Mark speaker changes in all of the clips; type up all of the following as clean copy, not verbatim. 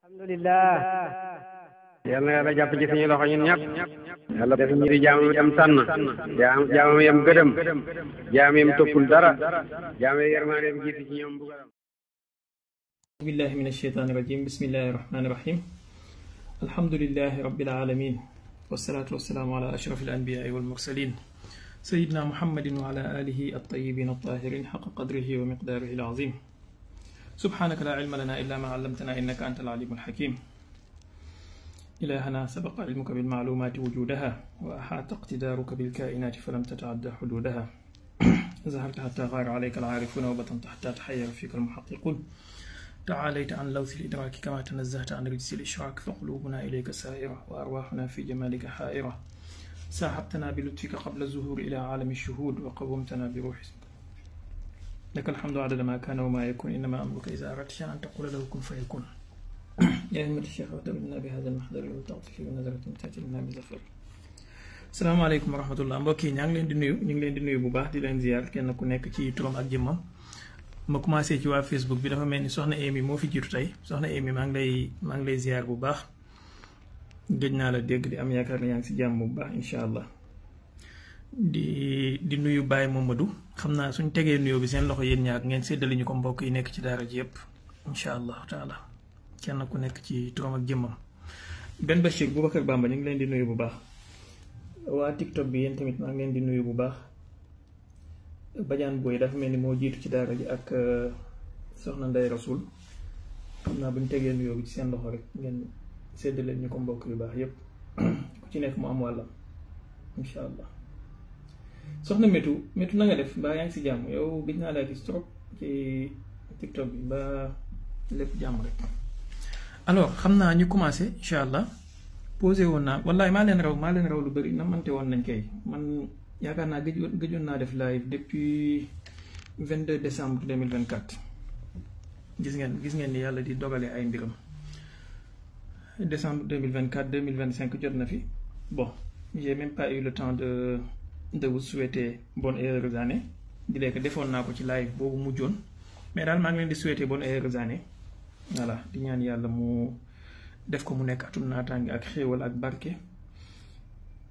Speaker 1: alhamdulillah yal na yàlla jàpp ci suñu loxo ñun ñëpp yàlla def ñu di jaamam yam tànn jaamam yam gëdëm jaam yam toppul dara jaam yam yërmaandeem jiitu ci ñoom bugaram
Speaker 2: billahi min asheytaani rajim bismillahi rahmaani rahim alhamdulillahi rabbil alamin wasalaatu wasalaamu ala ashraf al anbiyaai wal mursalin sayidina muhammadin wa ala alihi at-tayyibin at-tahirin xaqa qadrihi wa miqdaarihi al-azim سبحانك لا علم لنا إلا ما علمتنا إنك أنت العليم الحكيم إلهنا سبق علمك بالمعلومات وجودها وأحاط اقتدارك بالكائنات فلم تتعدى حدودها ظهرت حتى غار عليك العارفون وبطنت حتى تحير فيك المحققون تعاليت عن لوث الإدراك كما تنزهت عن رجس الإشراك فقلوبنا إليك سائرة وأرواحنا في جمالك حائرة ساحبتنا بلطفك قبل الظهور إلى عالم الشهود وقومتنا بروح لك الحمد عدد ما كان وما يكون إنما أمرك إذا أردت شيئا أن تقول له كن فيكون يا همة الشيخ اغتبنا بهذا المحضر وتعطف ونظرة تأتي لنا بزفر salaamaaleykum wa rahmatullah mbokk yi ñaa ngi leen di nuyu ñu ngi leen di nuyu bu baax di leen ziar kenn ku nekk ci turam ak jëmmam ma commencé ci waa Facebook bi dafa mel ni soxna Amy moo fi jiitu tey soxna Amy maa ngi lay ziar bu baax gëj naa la dégg di am yaakaar ne yaa ngi si jàmm bu baax incha allah di nuyu Baye Mamadou xam naa suñ tegee nuyoo bi seen loxo yéen ñaar ngeen séddale ñu ko mbokk yi nekk ci daara ji yëpp incha allahu taala kenn ku nekk ci turam ak jëmmam Ben Bachir Boubacar Bamba ñu ngi leen di nuyu bu baax waa TikTok bi yéen tamit maa ngi leen di nuyu bu baax Badiane Boy dafa mel ni moo jiitu ci daara ji ak soxna Ndey Rasoul xam naa buñ tegee nuyoo bi ci seen loxo rek ngeen séddale ñu ko mbokk yu baax yëpp ku ci nekk mu am wàllam incha allah soxna métu na nga def mbaa yaa ngi si jàmm yow gëj naa laa gis trop ci TikTok bi ba lépp jàmm rek alors xam naa ñu commencé incha allah posé woon naa wallaay maa leen raw lu bëri namante woon nañ kay man yaakaar naa gëjoon naa def live depuis 22 décembre 2024 gis ngeen ni yàlla di dogale ay mbiram décembre 2024 2025 jot na fi bon j'ai même pas eu le temps de vous souhaiter bonne et heureuse année di lekk defoon naa ko ci live boobu mujjoon mais daal maa ngi leen di souhaiter bonne et heureuse année voilà di ñaan yàlla mu def ko mu nekk atum naataange ak xéewal ak barke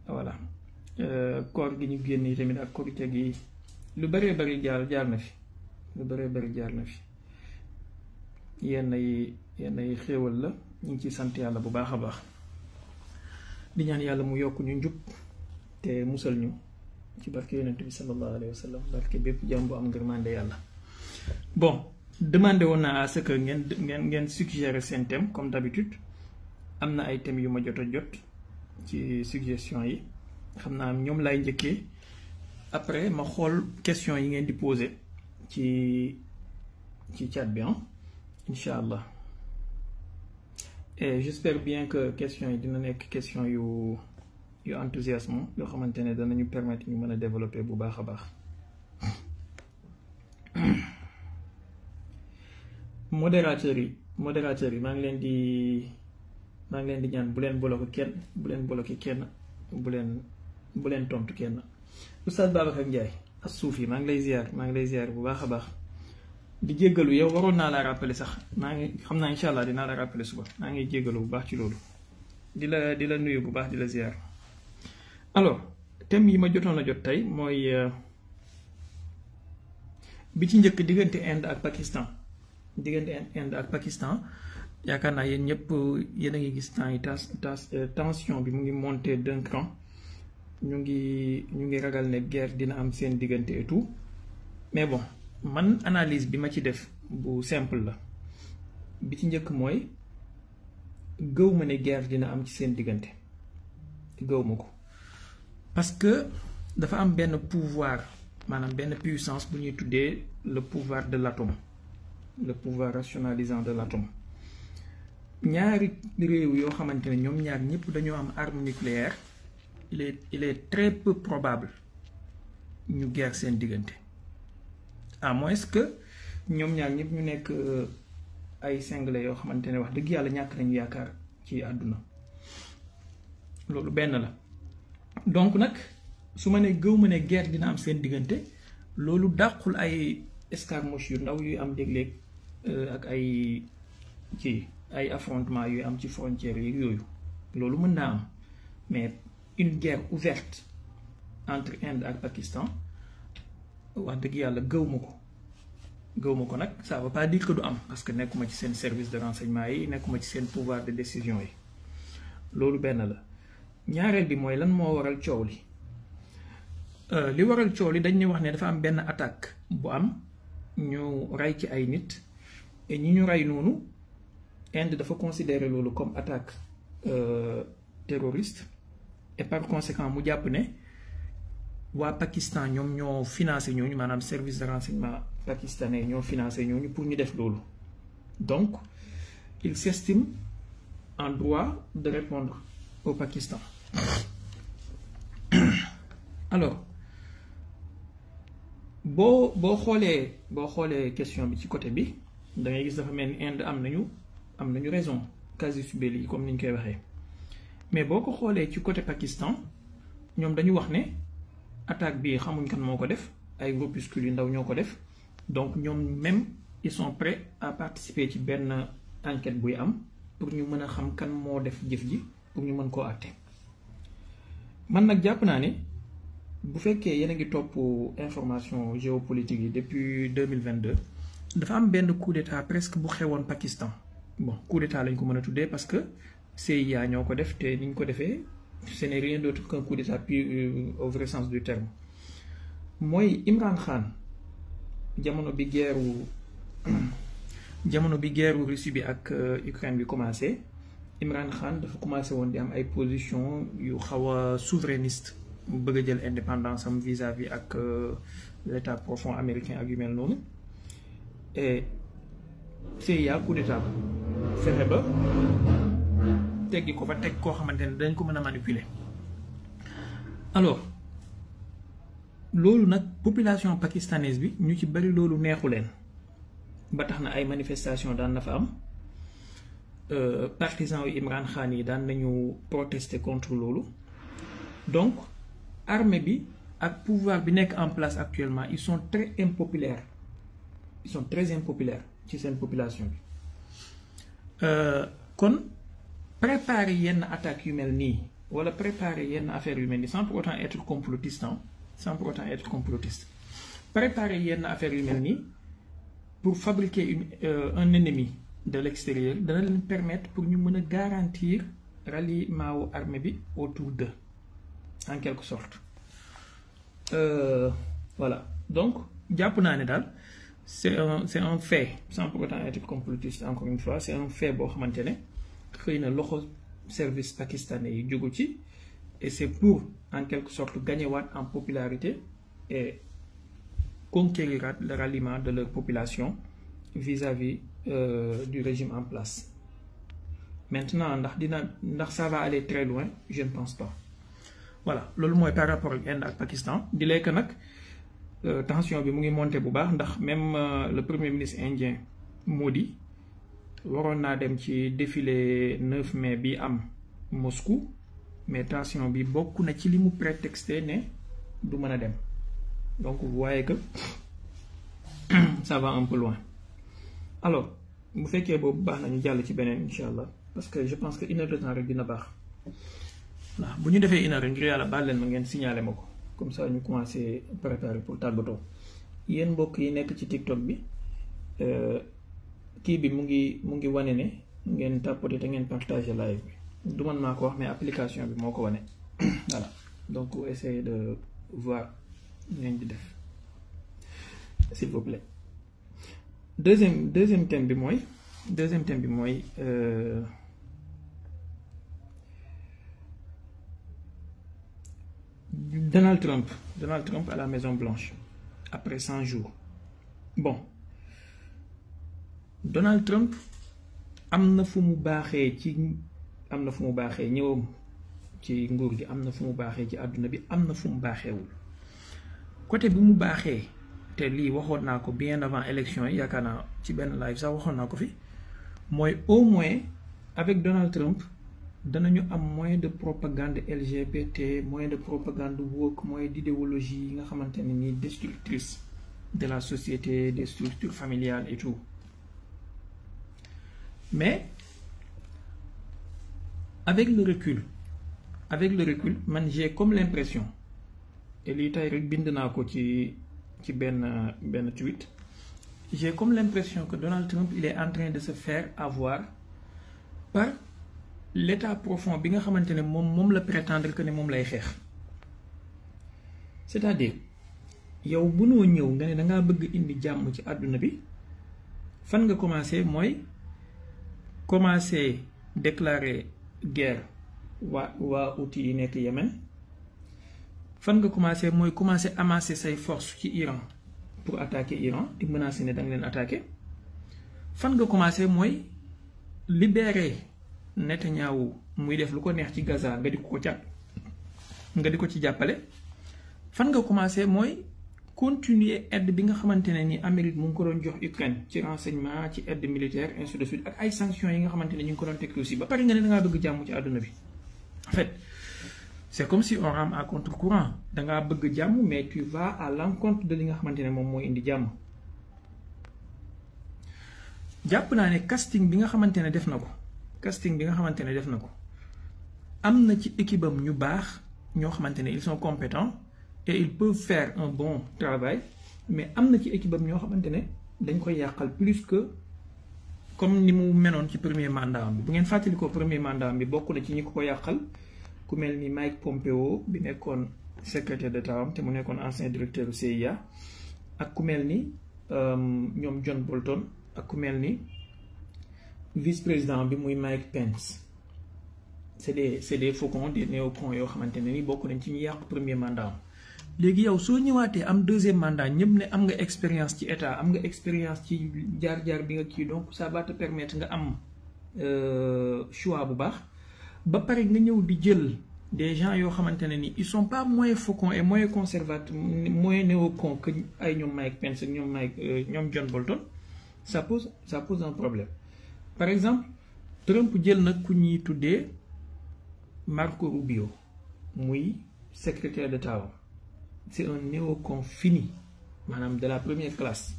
Speaker 2: voilà koor gi ñu génn yi tamit ak korite gi lu bëree bëri jaar na fi yenn yi xéewal la ñu ngi ciy sant yàlla bu baax a baax di ñaan yàlla mu yokk ñu njub te musal ñu ci barke yonent bi sallallahu alayhi wa sallam barke bépp jàmm bu am ngërmande yàlla bon demandé woon naa à ce que ngeen suggérer seen thème comme d'habitude am na ay thèmes yu ma jot ci suggestion yi xam naa ñoom lay njëkkee après ma xool question yi ngeen di poser ci chat bi incha allah et j'espère bien que question yi dina nekk question yu enthousiasme yoo xamante ne danañu permettre ñu mën a développer bu baax a baax modérateur yi maa ngi leen di ñaan bu leen bloqué kenn bu leen tontu kenn Oustaz Babacar Ndiaye as-Soufi maa ngi lay ziar bu baax a baax di jéggalu yow waroon naa la rappeler sax maa ngi xam naa incha allah dinaa la rappeler suba maa ngi jéggalu bu baax ci loolu di la nuyu bu baax di la ziar alors thème yi ma jotoon a jot tey mooy bi ci njëkk diggante Inde ak Pakistan yaakaar naa yéen ñëpp yéen a ngi gis temps yi tension bi mu ngi monter d'un cran ñu ngi ragal ne guerre dina am seen diggante et tout mais bon man analyse bi ma ci def bu simple la bi ci njëkk mooy gëw ma ne guerre dina am ci seen diggante gëw ma ko parce que dafa am benn pouvoir maanaam benn puissance bu ñuy tuddee le pouvoir de l'atome le pouvoir rationalisant de l'atome ñaari réew yoo xamante ne ñoom ñaar ñëpp dañoo am arme nucléaire il est très peu probable ñu guerre seen diggante à moins que ñoom ñaar ñëpp ñu nekk ay cinglés yoo xamante ne wax dëgg yàlla ñàkk nañu yaakaar ci àdduna loolu benn la donc nag su ma ne gëw ma ne guerre dina am seen diggante loolu dàqul ay escarmouches yu ndaw yuy am léeg-léeg ak ay ay affrontement yuy am ci frontières yi yooyu loolu mën naa am mais une guerre ouverte entre Inde ak Pakistan wax dëgg yàlla gëw ma ko nag ça veut pas dire que du am parce que nekkuma ci seen service de renseignement yi nekkuma ci seen pouvoir de décision yi loolu benn la ñaareel bi mooy lan moo waral coow li waral coow li dañ ñu wax ne dafa am benn attaque bu am ñu rey ci ay nit et ñi ñu rey noonu Inde dafa considérer loolu comme attaque terroriste et par conséquent mu jàpp ne waa Pakistan ñoom ñoo financé ñooñu maanaam service de renseignement pakistanais ñoo financé ñooñu pour ñu def loolu donc il s'estime en droit de répondre au Pakistan alors boo xoolee question bi ci côté bi da ngay gis dafa mel ni Inde am nañu raison casus belli comme ni ñu koy waxee mais boo ko xoolee ci côté Pakistan ñoom dañu wax ne attaque bi xamuñ kan moo ko def ay groupuscules yu ndaw ñoo ko def donc ñoom même ils sont prêts à participer ci benn enquête buy am pour ñu mën a xam kan moo def jëf ji pour ñu mën koo àtte man nag jàpp naa ne bu fekkee yéen a ngi topp information géopolitique yi depuis 2022 dafa am benn coup d'état presque bu xewoon Pakistan bon coup d'état lañ ko mën a tuddee parce que CIA ñoo ko def te ni ñu ko defee ce n'est rien d'autre qu'un coup d'état puis au vrai sens du terme mooy Imran Khan jamono bi guerru Russie bi ak Ukraine bi commencé Imran Khan dafa commencé woon di am ay position yu xaw a souverainiste mu bëgg a jël indépendance am vis-à-vis ak l'état profond américain ak yu mel noonu et CIA coup d'état fexe ba teggi ko fa teg koo xamante ne dañ ko mën a manipuler alors loolu nag population pakistanaise bi ñu ci bari loolu neexu leen ba tax na ay manifestation daan na fa am partisans yu Imran Khan yi daan nañu protester contre loolu donc armée bi ak pouvoir bi nekk en place actuellement ils sont très impopulaires ci seen population bi kon préparer yenn attaques yu mel nii wala préparer yenn affaires yu mel nii sans pour autant être complotiste préparer yenn affaires yu mel nii pour fabriquer un ennemi de l'extérieur dana leen permettre pour ñu mën a garantir ralliement wu armée bi autour d'eux en quelque sorte voilà donc jàpp naa ne daal c'est un fait sans pour autant être complotiste encore une fois c'est un fait boo xamante ne xëy na loxo service pakistanais yi jógu ci et c'est pour en quelque sorte gagner waat en popularité et conquérir le ralliement de leur population vis-à-vis du régime en place maintenant ndax ça va aller très loin je ne pense pas voilà loolu mooy par rapport ak Inde ak Pakistan di lekk nag tension bi mu ngi monter bu baax ndax même le premier ministre indien Modi waroon naa dem ci défilé 9 mai bi am Moscou mais tension bi bokk na ci li mu prétexté ne du mën a dem donc vous voyez que ça va un peu loin alors bu fekkee boobu baax na ñu jàll ci beneen incha allah parce que je pense que 1 heure de temps rek dina baax waaw bu ñu defee 1 heure ngir yàlla baal leen ma ngeen signalé ma ko comme ça ñu commencé préparer pour tàggatoo yéen mbokk yi nekk ci TikTok bi kii bi mu ngi wane ne ngeen tapoter te ngeen partager live bi du man maa ko wax mais application bi moo ko wane voilà donc essayez de voir ngeen di def s'il vous plaît deuxième thème bi mooy Donald Trump à la Maison Blanche après 100 jours bon Donald Trump am na fu mu baaxee ñëwam ci nguur gi am na fu mu baaxee ci àdduna bi am na fu mu baaxeewul côté bi mu baaxee te lii waxoon naa ko bien avant élection yi yaakaar naa ci benn live sax waxoon naa ko fi mooy au moins avec Donald Trump danañu am moyen de propagande LGBT moyen de propagande woke moyen d'idéologie yi nga xamante ne nii destructrice de la société des structures familiales et tout mais avec le recul man j'ai comme l'impression et lii tey rek bind naa ko ci benn tweet, j'ai comme l'impression que Donald Trump il est en train de se faire avoir par l'état profond bi nga xamante ne moom la prétendre que ne moom lay xeex. C'est-à-dire yow bu noo ñëw nga ne dangaa bëgg indi jàmm ci àdduna bi, fan nga commencé mooy commencé déclarer guerre waa outil yi nekk Yémen. Fan nga commencé mooy commencé amasser say forces ci Iran pour attaquer Iran di menacer ne da nga leen attaquer. Fan nga commencé mooy libérer Netanyahu muy def lu ko neex ci Gaza nga di ko ci jàppale. Fan nga commencé mooy continuer aide bi nga xamante ne ni Amérique mu ngi ko doon jox Ukraine ci renseignement ci aide militaire ainsi de suite ak ay sanctions yi nga xamante ne ñu ngi ko doon teg aussi ba pare nga ne da ngaa bëgg jàmm ci àdduna bi. En fait c'est comme si on rame à contre-courant da ngaa bëgg jàmm mais tu vas à l'encontre de li nga xamante ne moom mooy indi jàmm. jàpp naa ne casting bi nga xamante ne def na ko am na ci équipe am ñu baax ñoo xamante ne ils sont compétents et ils peuvent faire un bon travail, mais am na ci équipe am ñoo xamante ne dañ koy yàqal plus que comme ni mu menoon ci premier mandat bi. Bu ngeen fàttali ko premier mandat bi bokk na ci ñi ko yàqal ku mel ni Mike Pompeo bi nekkoon secrétaire d'État te mu nekkoon ancien directeur du CIA, ak ku mel ni ñoom John Bolton, ak ku mel ni vice-président bi muy Mike Pence. C'est des faucons, des néocons yoo xamante ne ni bokk nañ ci ñu yàq premier mandat. Léegi yow soo ñëwaatee am deuxième mandat ñëpp ne am nga expérience ci état, am nga expérience ci jaar-jaar bi nga kii, donc ça va te permettre nga am choix bu baax ba pare nga ñëw di jël des gens yoo xamante ne ni ils sont pas moins faucons et moins conservateurs, moins néocons que ay ñoom Mike Pence ak ñoom John Bolton. Ça pose un problème. Par exemple Trump jël na ku ñuy tuddee Marco Rubio muy secrétaire d'État. C'est un néocon fini, madame, de la première classe.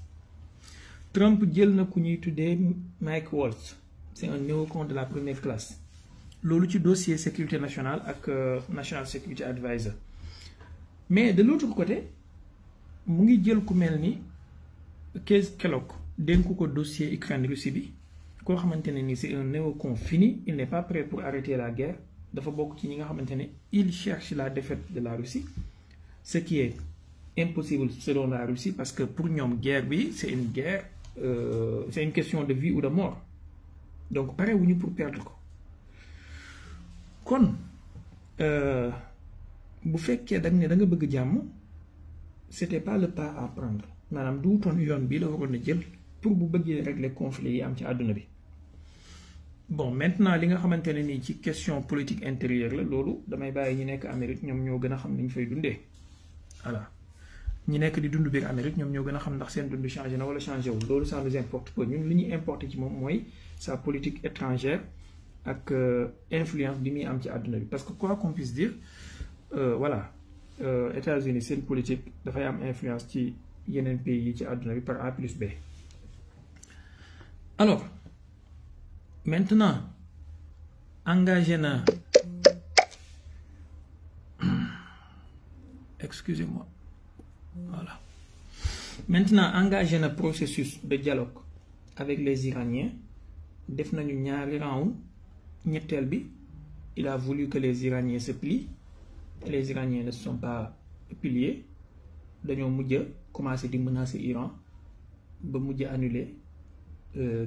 Speaker 2: Trump jël na ku ñuy tuddee Mike Waltz, c'est un néocon de la première classe. Loolu ci dossier sécurité nationale ak National Security Advisor. Mais de l'autre côté mu ngi jël ku mel ni Keith Kellogg dénku ko dossier Ukraine Russie bi koo xamante ne ni c'est un néocon fini, il n'est pas prêt pour arrêter la guerre. Dafa bokk ci ñi nga xamante ne il cherche la défaite de la Russie, ce qui est impossible selon la Russie parce que pour ñoom guerre bi c'est une guerre, c'est une question de vie ou de mort, donc pare wuñu pour perdre ko. Kon bu fekkee da nga bëgg jàmm, c'était pas le pas à prendre, maanaam duutoon yoon bi la waroon a jël pour bu bëggee régler conflit yi am ci àdduna bi. Bon, maintenant li nga xamante ne nii ci question politique intérieure la, loolu damay bàyyi ñi nekk Amérique ñoom ñoo gën a xam ni ñu fay dundee. Voilà, ñi nekk di dund biir Amérique ñoom ñoo gën a xam ndax seen dund changé na wala changé wul, loolu ça nous importe peu. Ñun li ñuy importé ci moom mooy sa politique étrangère ak influence bi muy am ci àdduna bi, parce que quoi qu'on puisse dire voilà, États-Unis seen politique dafay am influence ci yeneen pays yi ci àdduna bi par A plus B. Alors maintenant engagé na excusez-moi, voilà, maintenant engagé na processus de dialogue avec les Iraniens. Def nañu ñaari round, ñetteel bi il a voulu que les Iraniens se plient. Les Iraniens ne sont pas pliés, dañoo mujj commencé di menacer Iran ba mujj annuler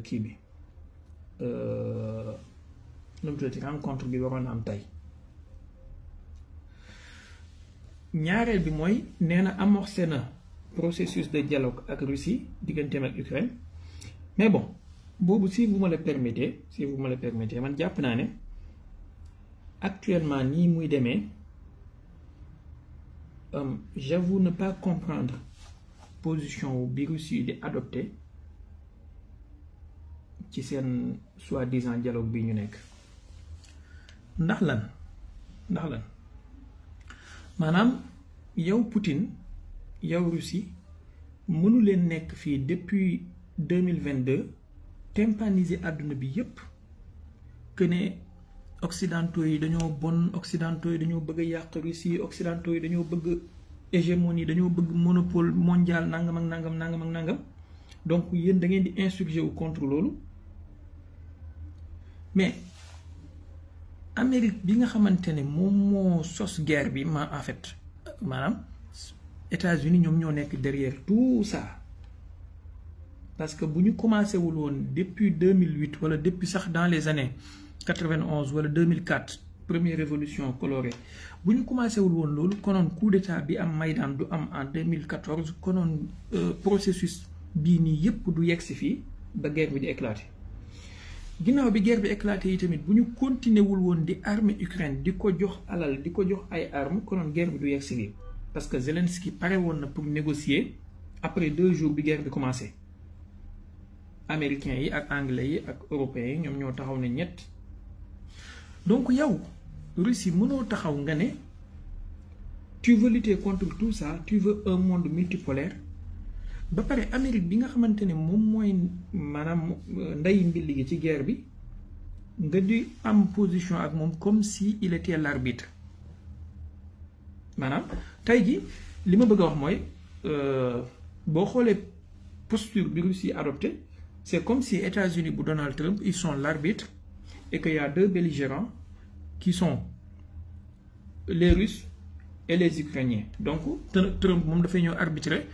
Speaker 2: kii bi nu mu tuddati rencontre bi waroon am tey. Ñaareel bi mooy nee na amorcé na processus de dialogue ak Russie digganteem ak Ukraine, mais bon boobu si vous me le permettez man jàpp naa ne actuellement nii muy demee j'avoue ne pas comprendre position bi Russie di adopté ci seen soi-disant dialogue bi ñu nekk. ndax lan maanaam yow Poutine yow Russie mënu leen nekk fii depuis 2022 tympaniser àdduna bi yépp que ne occidentaux yi dañoo bon, occidentaux yi dañoo bëgg a yàq Russie, occidentaux yi dañoo bëgg hégémonie, dañoo bëgg monopole mondial nangam ak nangam nangam ak nangam. Donc yéen da ngeen di insurger wu contre loolu. Mais Amérique bi nga xamante ne moom moo sos guerre bi en fait maanaam États-Unis ñoom ñoo nekk derrière tout ça. Parce que bu ñu commencé wul woon depuis 2008 wala depuis sax dans les années 91 wala 2004 première révolution colorée bu ñu commencé wul woon loolu konoon coup d'état bi am Maïdan du am en 2014 konoon processus bii nii yépp du yegg si fii ba guerre bi di éclater. ginnaaw bi guerre bi éclater yi tamit bu ñu continuer wul woon di armer Ukraine di ko jox alal di ko jox ay armes konoon guerre bi du yegg si fii parce que Zelensky pare woon na pour négocier après 2 jours bi guerre bi commencé. Américains yi ak anglais yi ak européens yi ñoom ñoo taxaw ne ñett donc yow Russie mënoo taxaw nga ne tu veux lutter contre tout ça, tu veux un monde multipolaire ba pare Amérique bi nga xamante ne moom mooy maanaam nday mbilli gi ci guerre bi nga di am position ak moom comme si il était l'arbitre. maanaam tey ji li ma bëgg a wax mooy boo xoolee posture bi Russie adopté. C'est comme si les États-Unis pour Donald Trump, ils sont l'arbitre et qu'il y a 2 belligérants qui sont les Russes et les Ukrainiens. Donc, Trump, il arbitrer.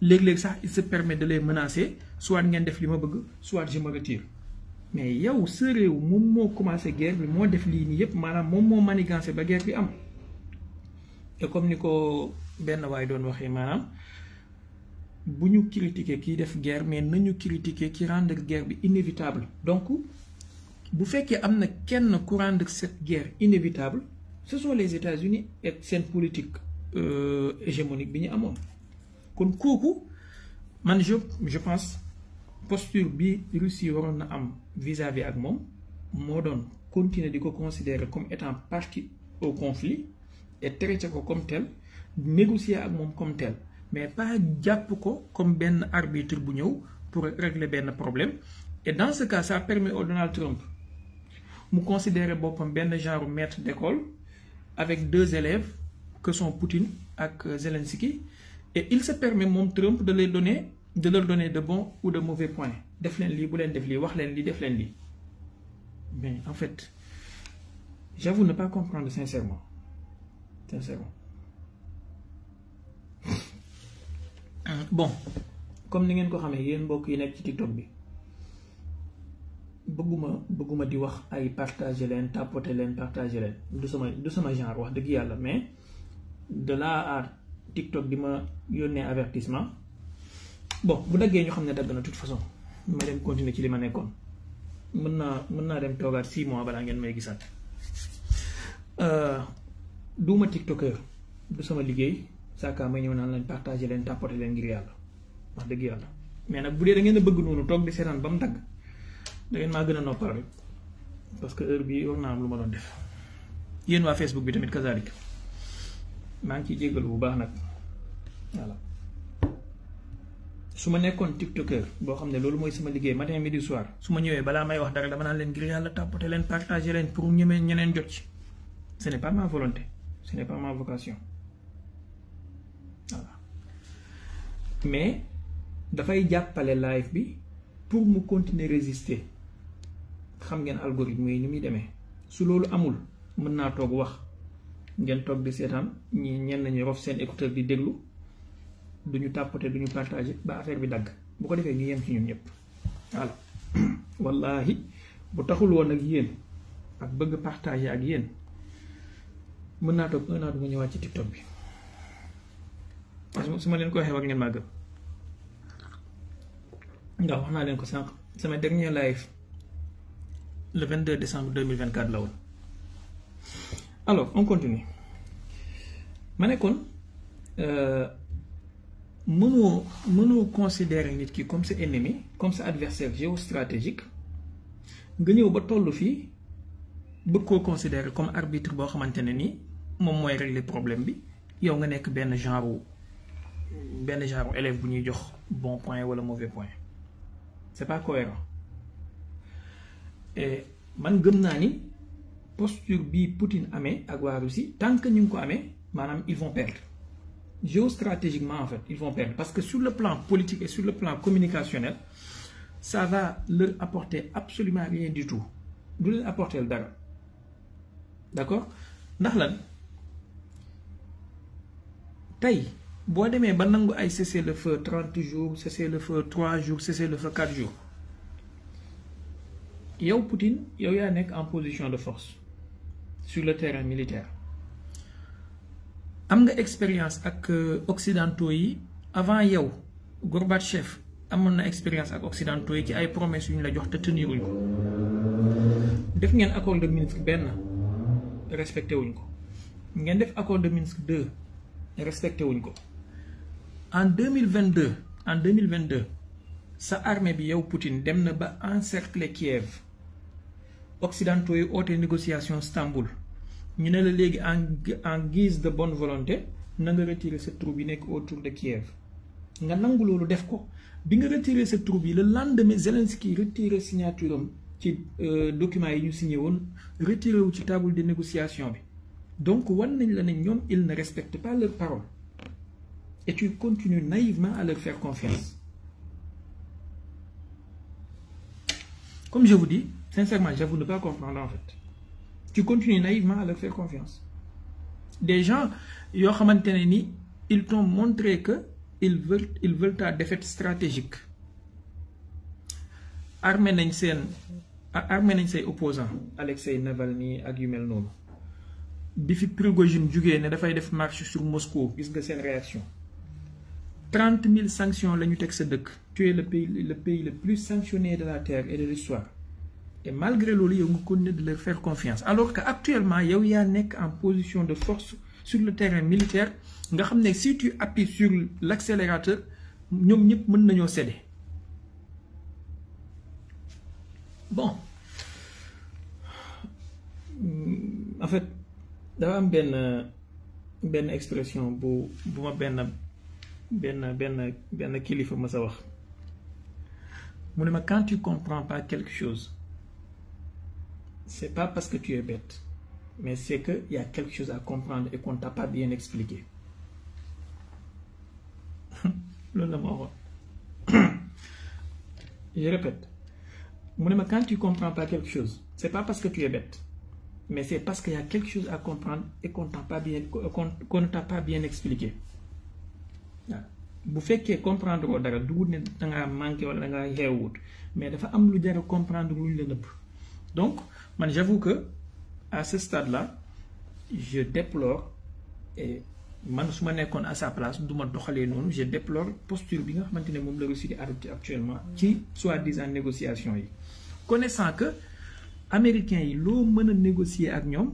Speaker 2: Il se permet de les menacer. Soit il def li ma bëgg, soit je me retire. Mais yow sa réew moom moo commencé guerre bi moo def lii nii yépp maanaam moom moo manigancé ba guerre bi am. Et comme ni ko benn waay doon waxee maanaam. Bu ñu critiquer qui def guerre mais nañu critiquer qui rendre guerre bi inévitable. Donc bu fekkee am na kenn ku rendre cette guerre inévitable ce sont les États-Unis et seen politique hégémonique bi ñu amoon. kon kooku man je pense posture bi Russie waroon na am vis-à-vis ak moom moo doon continuer di ko considérer comme étant partie au conflit et traiter ko comme tel négocier ak moom comme tel. Mais pas jàpp ko comme ben arbitre bu ñëw pour régler ben problème. Et dans ce cas, ça permet au Donald Trump de considérer boppam ben genre maître d'école avec 2 élèves que sont Poutine et Zelensky. Et il se permet, mon Trump, de leur donner de bons ou de mauvais points. Def len li, bu len def li, wax len li, def len li. Mais en fait, j'avoue ne pas comprendre sincèrement. Sincèrement. Bon, comme ni ngeen ko xamee yéen mbokk yi nekk ci TikTok bi bëgguma di wax ay partager leen tapoter leen partager leen du sama genre wax dëgg yàlla mais de là à TikTok di ma yónnee avertissement bon bu daggee ñu xam ne dagg na toute façon ma dem continuer ci li ma nekkoon mën naa dem toogaat 6 mois balaa ngeen may gisaat duuma TikToker du sama liggéey saaka may ñëw naan lañ partager leen tapoter leen ngir yàlla wax dëgg yàlla mais nag bu dee da ngeen a bëgg noonu toog di seetaan ba mu dagg da ngeen maa gën a noppal rek parce que heure bi war naa am lu ma doon def yéen waa Facebook bi tamit kazalik maa ngi ciy jéggalu bu baax nag voilà su ma nekkoon TikToker boo xam ne loolu mooy sama liggéey matin midi soir su ma ñëwee balaa may wax dara dama naan leen ngir yàlla tapoter leen partager leen pour ñeneen jot ci ce n'est pas ma volonté ce n'est pas ma vocation. Voilà. Mais dafay jàppale live bi pour mu continuer résister xam ngeen algorithme yi ni muy demee su loolu amul mën naa toog wax ngeen toog di seetaan ñenn ñi rof seen écouteur di déglu duñu tapoter duñu partager ba affaire bi dagg bu ko defee ñu yem ci ñun ñëpp voilà wallahi bu taxul woon ak yéen ak bëgg partager ak yéen mën naa toog 1 an du ma ñëwaat ci TikTok bi. su ma leen ko waxee war ngeen maa gëm ndax wax naa leen ko sànq sama dernier live le 22 décembre 2024 la woon. Alors on continue ma ne kon mënoo considérer nit ki comme sa ennemi comme sa adversaire géostratégique nga ñëw ba tollu fii bëgg koo considérer comme arbitre boo xamante ne nii moom mooy régler problème bi yow nga nekk benn genre élève bu ñuy jox bon point wala mauvais point c'est pas cohérent et man gëm naa ni posture bi Poutine amee ak waa Russie tant que ñu ngi ko amee maanaam ils vont perdre géostratégiquement en fait ils vont perdre parce que sur le plan politique et sur le plan communicationnel ça va leur apporter absolument rien du tout du leen apporter dara d'accord ndax lan tey boo demee ba nangu ay cessez-le-feu 30 jours cessez-le-feu 3 jours cessez-le-feu 4 jours yow Poutine yow yaa nekk en position de force sur le terrain militaire am nga expérience ak occidentaux yi avant yow Gorbatchev amoon na expérience ak occidentaux yi ci ay promesses yu ñu la jox te teniruñ ko def ngeen accord de Minsk benn respecté wuñ ko ngeen def accord de Minsk 2 respecté wuñ ko en 2022 sa armée bi yow Poutine dem na ba encercler Kiev occidentaux yi oote négociation Istanbul ñu ne la léegi en guise de bonne volonté na nga retirer sa troupe yi nekk autour de Kiev nga nangu loolu def ko bi nga retirer sa troupe yi le lendemain Zelensky retirer signature am ci documents yi ñu signé woon retiré wu ci table de négociation bi donc wan nañ la ne ñoom ils ne respectent pas leur parole et tu continues naïvement à leur faire confiance comme je vous dis sincèrement j'avoue ne pas comprendre en fait tu continues naïvement à leur faire confiance des gens yoo xamante ne ni ils t'ont montré que ils veulent ta défaite stratégique armé nañ say opposants Alexei Navalny ak yu mel noonu bi fi Prigojine jugee ne dafay def marche sur Moscou gis nga seen réaction 30 000 sanctions la ñu teg sa dëkk tu es le pays le plus sanctionné de la terre et de l'histoire et malgré loolu yow nga continuer de leur faire confiance alors que actuellement yow yaa nekk en position de force sur le terrain militaire nga xam ne si tu appuies sur l'accélérateur ñoom ñëpp mën nañoo céder bon en fait dafa am benn expression bu ma benn kilifa ma sa wax mu ne ma quand tu comprends pas quelque chose c'est pas parce que tu es bête mais c'est que y a quelque chose à comprendre et qu'on t'a pas bien expliqué loolu la ma waxoon je répète mu ne ma quand tu comprends pas quelque chose c'est pas parce que tu es bête mais c'est parce qu'il y a quelque chose à comprendre et qu'on ne t'a pas bien expliqué waaw bu fekkee comprendre ko dara du wut ne dangaa manqué wala dangaa xeewut mais dafa am lu jar a comprendre lu ñu la nëbb donc man j'avoue que à ce stade là je déplore et man su ma nekkoon à sa place du ma doxalee noonu je déplore posture bi nga xamante ne moom la Russie di adopté actuellement ci soi-disant négociation yi connaissant que américains yi loo mën a négocier ak ñoom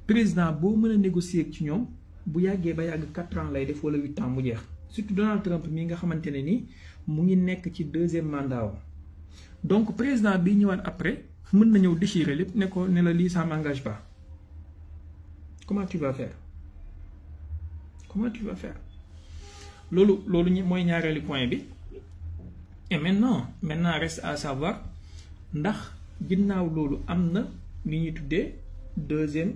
Speaker 2: président boo mën a négocier ak ci ñoom bu yàggee ba yàgg 4 ans lay def wala 8 ans mu jeex surtout Donald Trump mii nga xamante ne ni mu ngi nekk ci 2e mandat wam donc président bi ñëwaat après mën na ñëw déchirer lépp ne ko ne la lii ça m'engage pas comment tu vas faire loolu mooy ñaareelu point bi et maintenant reste à savoir ndax ginnaaw loolu am na li ñuy tuddee deuxième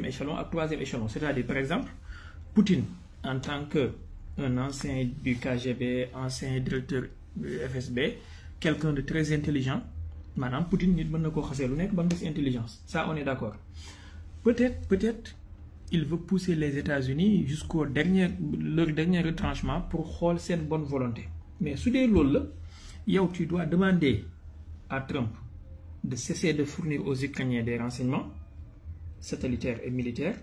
Speaker 2: échelon ak 3e échelon c'est-à-dire par exemple Poutine en tant que un ancien du KGB ancien directeur du FSB quelqu'un de très intelligent maanaam Poutine nit mën na koo xasee lu nekk ba mu des intelligence ça on est d'accord peut-être il veut pousser les États-Unis jusqu'au leur dernier retranchement pour xool seen bonne volonté mais su dee loolu la yow tu dois demander à Trump de cesser de fournir aux Ukrainiens des renseignements satellitaires et militaires,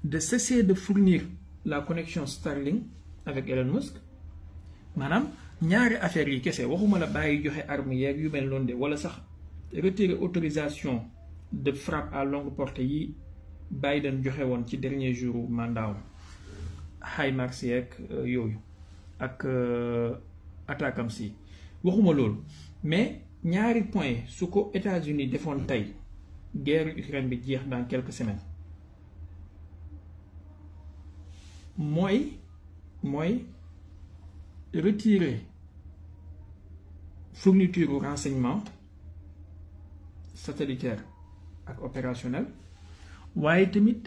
Speaker 2: de cesser de fournir la connexion Starlink avec Elon Musk. Madame, ñaari affaire yi kese waxuma la bàyyi joxe armes yeeg yu mel noonu de wala sax retirer autorisation de frappe à longue portée yi Biden joxe woon ci dernier jour mandat HIMARS yeeg yooyu ak attaque am si waxuma loolu mais ñaari point su ko États-Unis defoon tey guerre Ukraine bi jeex dans quelques semaines mooy retirer fourniture renseignement satellitaire ak opérationnel waaye tamit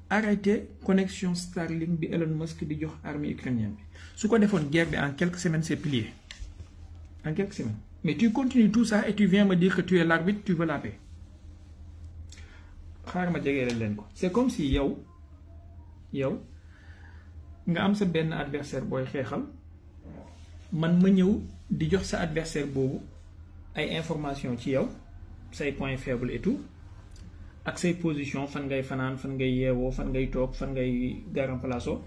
Speaker 2: arrêter connexion Starlink bi Elon Musk di jox armée ukrainienne bi su ko defoon guerre bi en quelques semaines c'est plié en quelques semaines mais tu continues tout ça et tu viens me dire que tu es l'arbitre, tu veux la paix. xaar ma jegee leen ko c'est comme si yow nga am sa benn adversaire booy xeexal man ma ñëw di jox sa adversaire boobu ay information ci yow say points faibles et tout ak say position fan ngay fanaan fan ngay yeewoo fan ngay toog fan ngay garam palaaso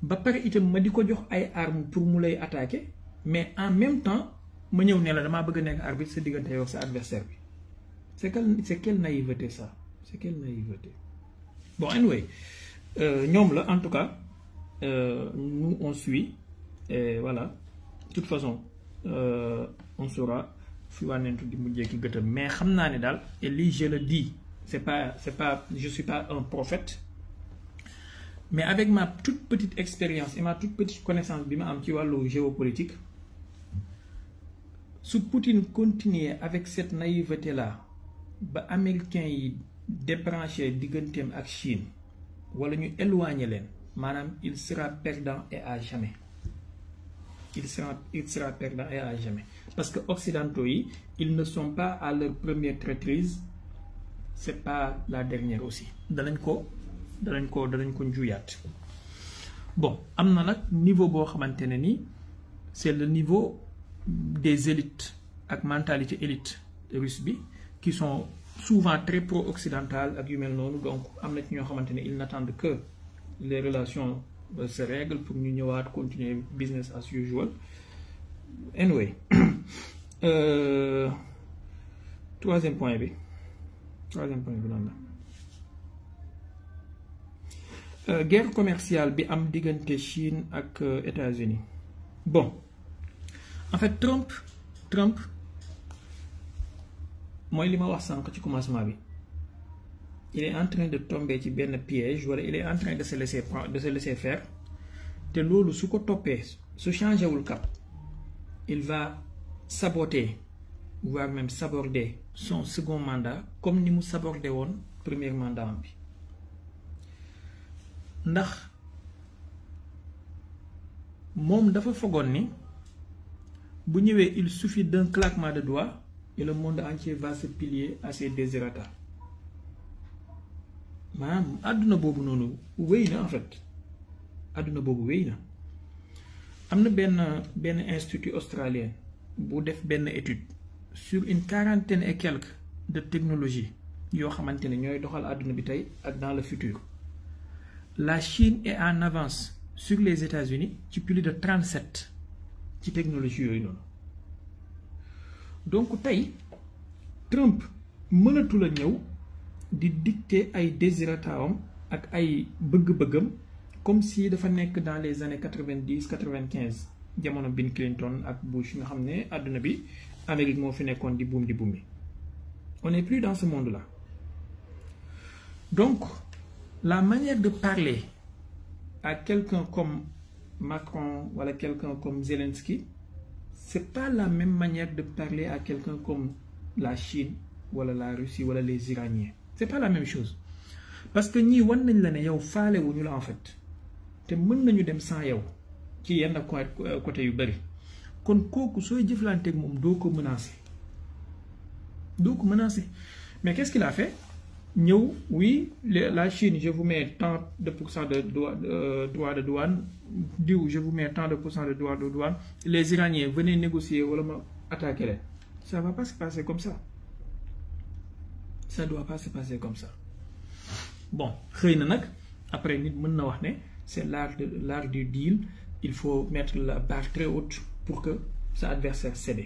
Speaker 2: ba pare itam ma di ko jox ay armes pour mu lay attaquer mais en même temps ma ñëw ne la damaa bëgg a nekk arbitre sa diggante yow sa adversaire bi c'est quelle naïveté ça, c'est quelle naïveté. Bon anyway ñoom la en tout cas nous on suit et voilà de toute façon on saura fi wànnentu di mujjee ki gëtëm mais xam naa ne daal et lii je le dis c'est pas je suis pas un prophète mais avec ma toute petite expérience et ma toute petite connaissance bi ma am ci wàllu géopolitique su Poutine continuer avec cette naïveté là ba américains yi débranché digganteem ak Chine wala ñu éloigner leen maanaam il sera perdant et à jamais il sera perdant et à jamais parce que occidentaux yi ils ne sont pas à leur première traîtrise, c'est pas la dernière aussi danañ ko njuyaat. Bon am na nag niveau boo xamante ne ni c'est le niveau des élites ak mentalité élite russe bi qui sont souvent très pro-occidentales ak yu mel noonu donc am na ci ñoo xamante ne ils n'attendent que les relations se règlent pour ñu ñëwaat continuer business as usual. Anyway troisième point bi lan la guerre commerciale bi am diggante Chine ak États-Unis. Bon en fait Trump mooy li ma wax sànq ci commencement bi il est en train de tomber ci benn piège wala il est en train de se laisser faire te loolu su ko toppee su changé wul cap il va saboter voire même saborder son second mandat comme ni mu sabordé woon premier mandat bi ndax moom dafa fogoon ni bu ñëwee il suffit d'un claquement de doigts et le monde entier va se plier à ses desiderata maanaam àdduna boobu noonu wéy na en fait àdduna boobu wéy na am na benn institut australien bu def benn étude sur une quarantaine et quelques de technologies yoo xamante ne ñooy doxal àdduna bi tey ak dans le futur. La Chine est en avance sur les États-Unis ci plus de 37 ci technologie yooyu noonu donc tey Trump mënatul a ñëw di dicter ay désirataam ak ay bëgg-bëggam comme si dafa nekk dans les années 90-95 jamono Bill Clinton ak Bush nga xam ne àdduna bi Amérique moo fi nekkoon di buum bi on n'est plus dans ce monde-là donc la manière de parler à quelqu'un comme Macron ou à quelqu'un comme Zelensky, c'est pas la même manière de parler à quelqu'un comme la Chine ou la Russie ou les Iraniens. C'est pas la même chose. Parce que ñi wan nañ la ne yow faale wuñu la en fait. Te mën nañu dem sans yow ci yenn côté yu bari. Kon kooku sooy jëflanteeg moom doo ko menacer. Mais qu'est-ce qu'il a fait? Oui, la Chine, je vous mets tant de pourcents de droits de douane. Je vous mets tant de pourcents de droits de douane. Les Iraniens, venez négocier ou attaquer. Ça ne va pas se passer comme ça. Ça ne doit pas se passer comme ça. Bon, après, c'est l'art du deal. Il faut mettre la barre très haute pour que sa adversaire cède.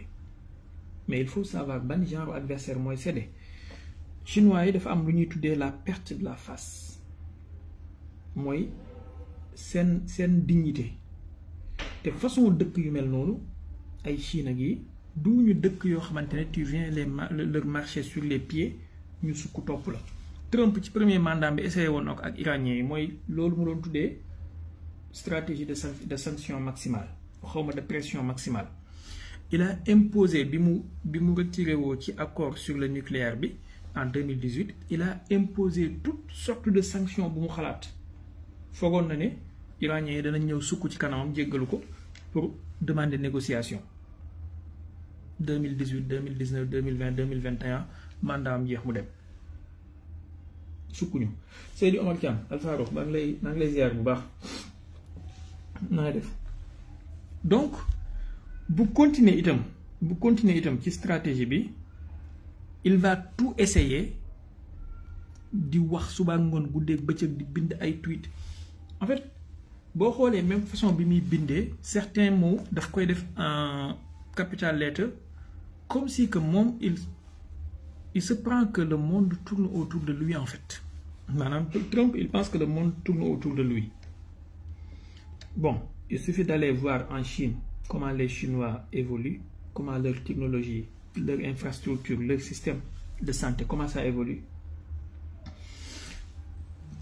Speaker 2: Mais il faut savoir quel genre d'adversaire moi cédé. Chinois yi dafa am lu ñuy tuddee la perte de la face mooy seen dignité te façon dëkk yu mel noonu ay Chine ak yi duñu dëkk yoo xamante ne tu viens leur marcher sur les pieds ñu sukk topp la. Trump ci premier mandat bi essayé woon na ko ak iranien yi mooy loolu mu doon tuddee stratégie de sanction maximale xawma de pression maximale. Il a imposé bi mu retiré woo ci accord sur le nucléaire bi en 2018 il a imposé toutes sortes de sanctions bu mu xalaat foogoon na ne Iraniens yi danañ ñëw sukk ci kanamam jéggalu ko pour demander négociation 2018 2019 2020 2021 mandat am jeex mu dem sukkuñu. Seydou Omar Thiam Alpha Rox maa ngi lay ziar bu baax naa def donc bu continuer itam ci stratégie bi il va tout essayer di wax suba ngoon guddeeg bëccëg di bind ay tweet en fait boo xoolee même façon bi muy bindee certains mots daf koy def en capital lettre comme si que moom il se prend que le monde tourne autour de lui en fait maanaam Trump il pense que le monde tourne autour de lui. Bon, il suffit d'aller voir en Chine comment les Chinois évoluent, comment leur technologie, leur infrastructure, leur système de santé, comment ça évolue.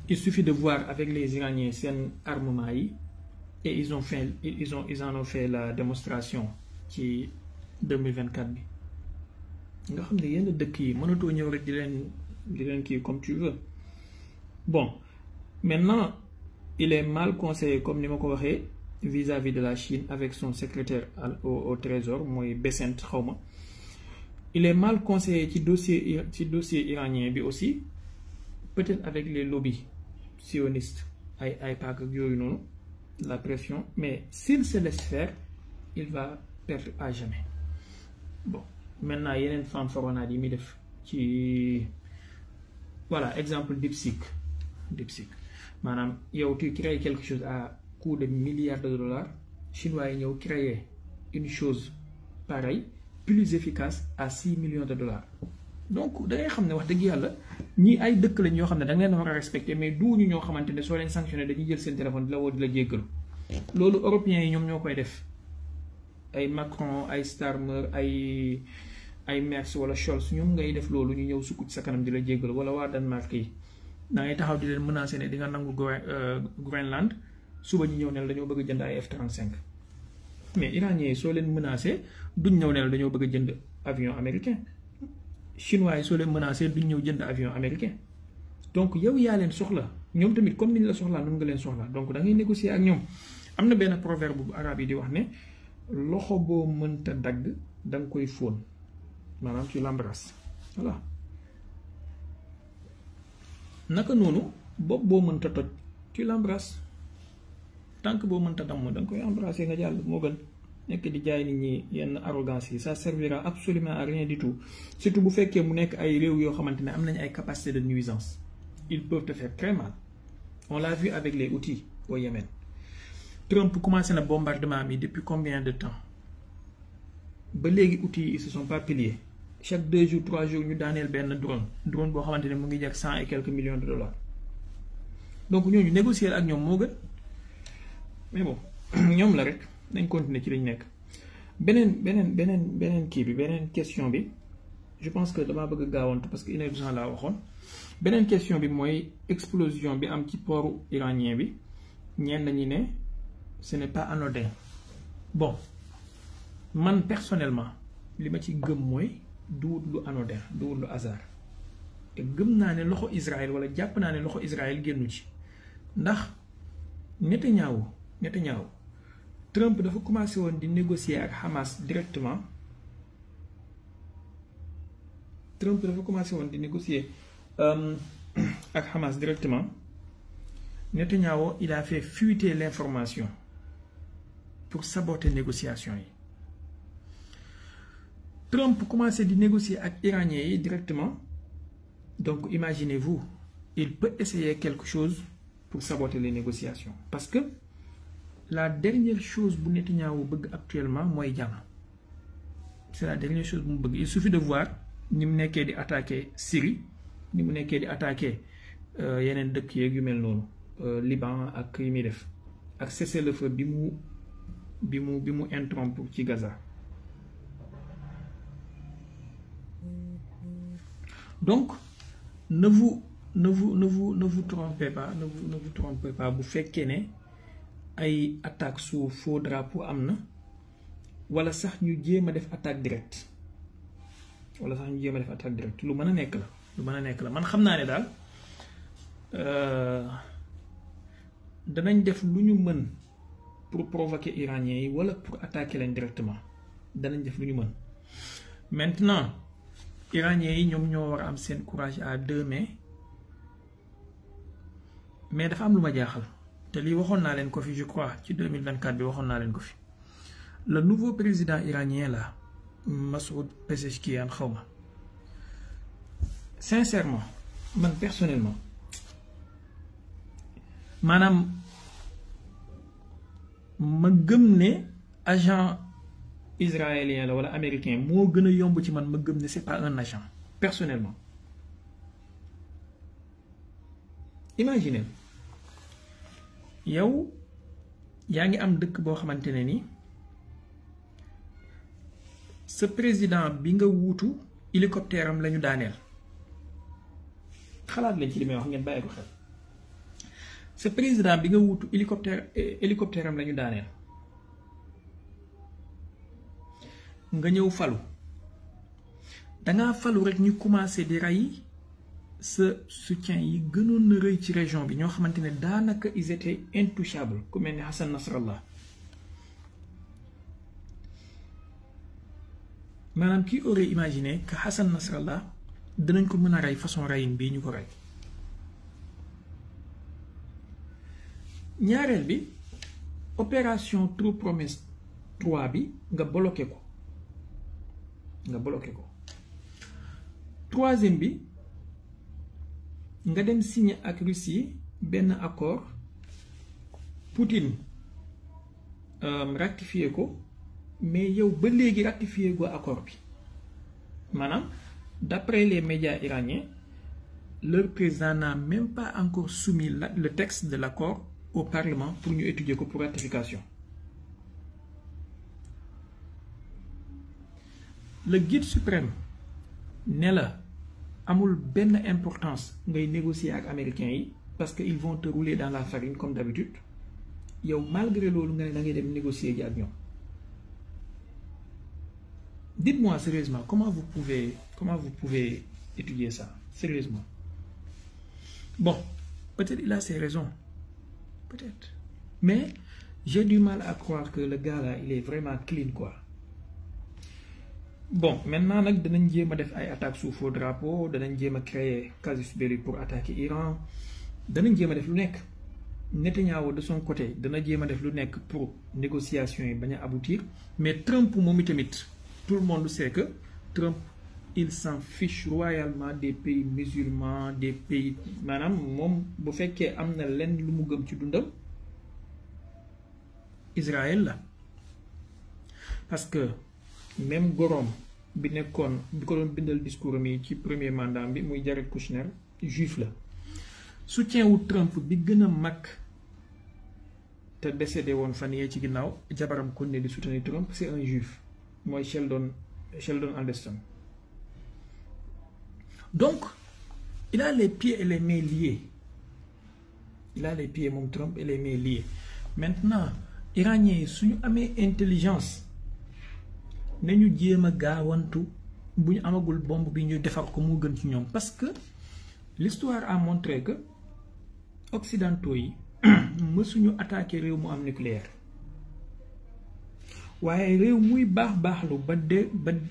Speaker 2: Il suffit de voir avec les Iraniens seen armement yi et ils en ont fait la démonstration ci 2024 bi nga xam ne yenn dëkk yi mënatoo ñëw rek di leen kii comme tu veux. Bon, maintenant il est mal conseillé comme ni ma ko waxee vis-à-vis de la Chine avec son secrétaire au trésor mooy Bessent xawma. Il est mal conseillé ci dossier iranien bi aussi peut-être avec les lobbies sionistes ay paak ak yooyu noonu la pression, mais s'il se laisse faire il va perdre à jamais. Bon, maintenant yeneen fanfaronnade yi muy def ci voilà exemple DeepSeek maanaam yow tu crées quelque chose à coût de milliards de dollars chinois yi ñëw créer une chose pareille plus efficace à 6 millions de dollars. Donc da ngay xam ne wax dëgg yàlla ñii ay dëkk lañ yoo xam ne da nga leen war a respecter mais duuñu ñoo xamante ne soo leen sanctionné dañuy jël seen téléphone di la woo di la jéggalu. Loolu européens yi ñoom ñoo koy def ay Macron ay Starmer ay Merz wala Scholz ñoom ngay def loolu ñu ñëw sukk ci sa kanam di la jéggalu wala waa Danemark yi da ngay taxaw di leen menacer ne di nga nangu Groenland suba ñu ñëw ne la dañoo bëgg a jënd ay F-35 mais iraniens yi soo leen menacer duñ ñëw ne la dañoo bëgg a jënd avion américain. Chinois yi soo leen menacé duñ ñëw jënd avion américain donc yow yaa leen soxla ñoom tamit comme niñ la soxlaa noonu nga leen soxla donc da ngay négocier ak ñoom. Am na benn proverbe bu arabe yi di wax ne loxo boo mënta dagg da nga koy fóon maanaam tu l'embrasses voilà. Naka noonu bopp boo mënta toj tu l'embrasses tànk boo mënta damm da nga koy embrasser nga jàll moo gën. Nekk di jaay nit ñi yenn arrogance yi ça servira absolument à rien du tout surtout bu fekkee mu nekk ay réew yoo xamante ne am nañu ay capacité de nuisance ils peuvent te faire très mal. On l'a vu avec les Houthis au Yémen. Trump commencé na bombardement mi depuis combien de temps ba léegi Houthis ils se sont pas pliés chaque 2 jours 3 jours ñu daaneel benn drone boo xamante ne mu ngi jar 100 et quelques millions de dollars donc ñooñu négocier ak ñoom moo gën mais bon ñoom la rek. nañ continuer ci lañ nekk beneen kii bi beneen question bi je pense que damaa bëgg gaawantu parce que 1 heure de temps laa waxoon beneen question bi mooy explosion bi am ci port iranien bi ñenn ñi ne ce n'est pas anodin. Bon man personnellement li ma ci gëm mooy duwut lu anodin duwut lu hasard te gëm naa ne loxo Israël wala jàpp naa ne loxo Israël génnu ci ndax Netanyahu Trump dafa commencé woon di négocier ak Hamas directement Netanyahu il a fait fuiter l'information pour saboter négociation yi. Trump commencé di négocier ak Iraniens yi directement donc imaginez-vous il peut essayer quelque chose pour saboter les négociations parce que la dernière chose bu Netanyahu bëgg actuellement mooy jàmm c'est la dernière chose bu mu bëgg. Il suffit de voir ni mu nekkee di attaquer Syrie ni mu nekkee di attaquer yeneen dëkk yeeg yu mel noonu Liban ak yi muy def ak cessez-le-feu bi mu interrompre ci Gaza. Donc ne vous trompez pas bu fekkee ne ay attaque sous faux drapeau am na wala sax ñu jéem a def attaque directe lu mën a nekk la lu mën a nekk la man xam naa ne daal danañ def lu ñu mën pour provoquer iraniens yi wala pour attaquer leen directement danañ def lu ñu mën maintenant iraniens yi ñoom ñoo war a am seen courage à deux mains mais dafa am lu ma jaaxal te lii waxoon naa leen ko fi je crois ci 2024 bi waxoon naa leen ko fi le nouveau président iranien là Masoud Pezeshkian xaw ma sincèrement man personnellement maanaam ma gëm ne agent israélien la wala américain moo gën a yomb ci man ma gëm ne c'est pas un agent personnellement. Imaginez yow yaa ngi am dëkk boo xamante ne ni sa président bi nga wuutu hélicoptère am la ñu daaneel xalaat leen ci li may wax ngeen bàyyi ko xel. sa président bi nga wuutu hélicoptère am la ñu daaneel nga ñëw falu dangaa falu rek ñu commencé di rey sa soutien yi gënoon na rëy ci région bi ñoo xamante ne daanaka ils étaient intouchables ku mel ni Hassan Nasrallah maanaam qui aurait imaginé que Hassan Nasrallah dinañ ko mën a rey façon reyin bii ñu ko rey. ñaareel bi opération True Promise 3 bi nga bloqué ko troisième bi nga dem signer ak Russie benn accord Poutine ratifié ko mais yow ba léegi ratifié go accord bi maanaam d'après les médias iraniens leur président n'a même pas encore soumis le texte de l'accord au Parlement pour ñu étudier ko pour ratification. Le guide suprême ne la amul benn importance ngay négocier ak américains yi parce que ils vont te rouler dans la farine comme d'habitude yow malgré loolu nga ne da ngay dem négocier ji ak ñoom. Dites-moi sérieusement comment vous pouvez étudier ça sérieusement. Bon, peut-être il a ses raisons. Peut-être. Mais j'ai du mal à croire que le gars là, il est vraiment clean quoi. Bon, maintenant nak danañ jéem a def ay attaques sous faux drapeau, danañ jéem a créer casus belli pour attaquer Iran, danañ jéem a def lu nekk. Netanyahu de son côté dana jéem a def lu nekk pour négociations yi bañ a aboutir, mais Trump moom itamit tout le monde sait que Trump il s'en fiche royalement des pays musulmans, des pays maanaam moom bu fekkee am na lenn lu mu gëm ci dundam Israël la parce que même gorom bi nekkoon bi ko doon bindal discours am yi ci premier mandat bi muy Jared Kushner juif la soutien wu Trump bi gën a mag te décédé woon fan yee ci ginnaaw jabaram kon ne di soutenir Trump c'est un juif mooy Sheldon Adelson. Donc, il a les pieds et les mains liés. Il a les pieds, mon Trump, et les mains liés. Maintenant, Iraniens, si nous avons intelligence, nous devons gaawantu bu ñu amagul bombe bi ñu defar ko mo gën ci ñoom parce que l'histoire a montré que occidentaux yi mësuñu attaquer réew mu am nucléaire waaye réew muy baax lu ba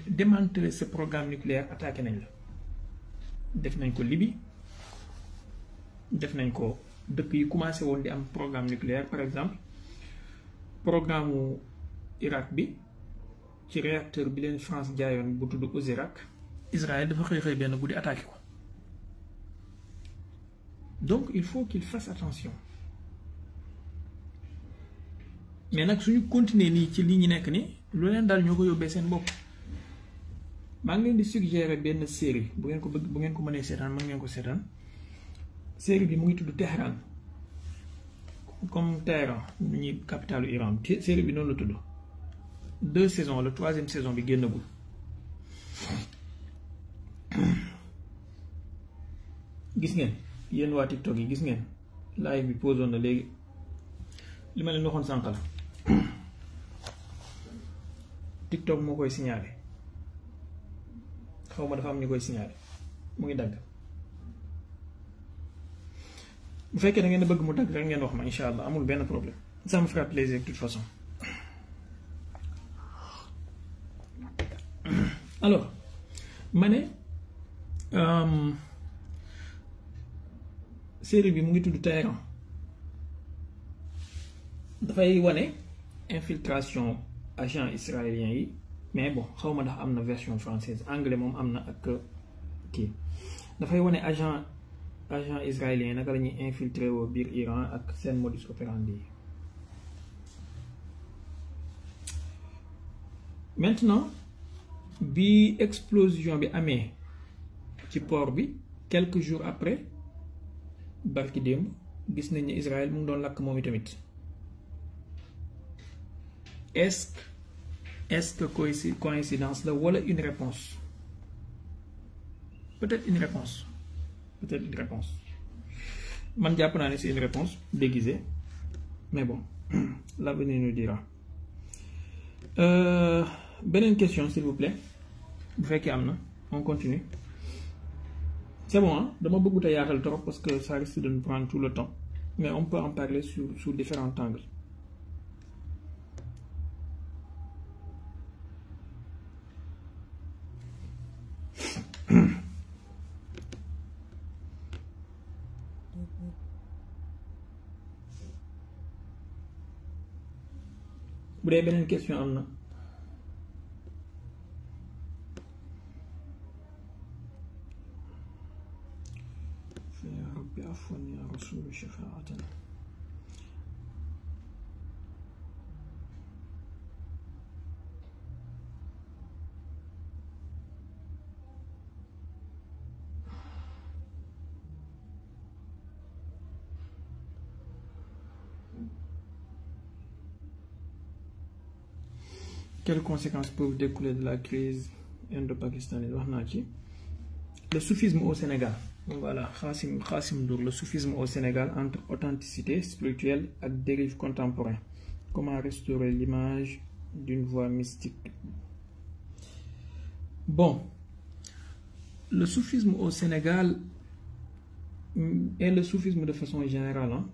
Speaker 2: démanteler ce programme nucléaire attaqué nañ la def nañ ko Libye def nañ ko dëkk yi commencé woon di am programme nucléaire par exemple programme Irak bi ci réacteur bi leen France jaayoon bu tudd Osirak Israël dafa xëy benn guddi attaqué ko donc il faut qu'il fasse attention mais nag suñu continuer nii ci li ñu nekk ni lu leen dal ñoo ko yóbbee seen bopp maa ngi leen di suggérer benn série bu ngeen ko bëgg bu ngeen ko mënee seetaan mën ngeen ko seetaan série bi mu ngi tudd Téhéran comme Téhéran ñu ñuy capitalu Iran série bi noonu la tudd 2 saisons la 3e saison bi génnagul gis ngeen yéen waa TikTok yi gis ngeen live bi posé na léegi li ma leen waxoon sànq la TikTok moo koy signalé xaw ma dafa am ñu koy signalé mu ngi dagg bu fekkee da ngeen bëgg mu dagg rek ngeen wax ma incha allah amul benn problème ça me fera plaisir de toute façon. alors ma ne série bi mu ngi tudd Téhéran dafay wane infiltration agent israélien yi mais bon xaw ma ndax am na version française anglais moom am na ak kii dafay wane agent israélien naka la ñuy infiltré woo biir Iran ak seen modus operandi yi. maintenant bi explosion bi amee ci port bi quelques jours après barki démb gis nañ ne Israël mu ngi doon lakk moom itamit est-ce que coïncidence la wala une réponse peut-être une réponse man jàpp naa ne c'est une réponse déguisée mais bon l'avenir nous dira. Beneen question s'il vous plaît bu fekkee am na on continue c'est bon hein dama bëggut a yaatal trop parce que ça risque de nous prendre tout le temps mais on peut en parler sous différents angles. bu dee beneen question am na. يا رب عفوا يا رسول شفاعة. Quelles conséquences peuvent découler de la crise indo-pakistanaise? wax naa ci le soufisme au Sénégal. Voilà, Khassim Ndour, le soufisme au Sénégal entre authenticité spirituelle et dérive contemporaine. Comment restaurer l'image d'une voie mystique? Bon, le soufisme au Sénégal et le soufisme de façon générale, hein,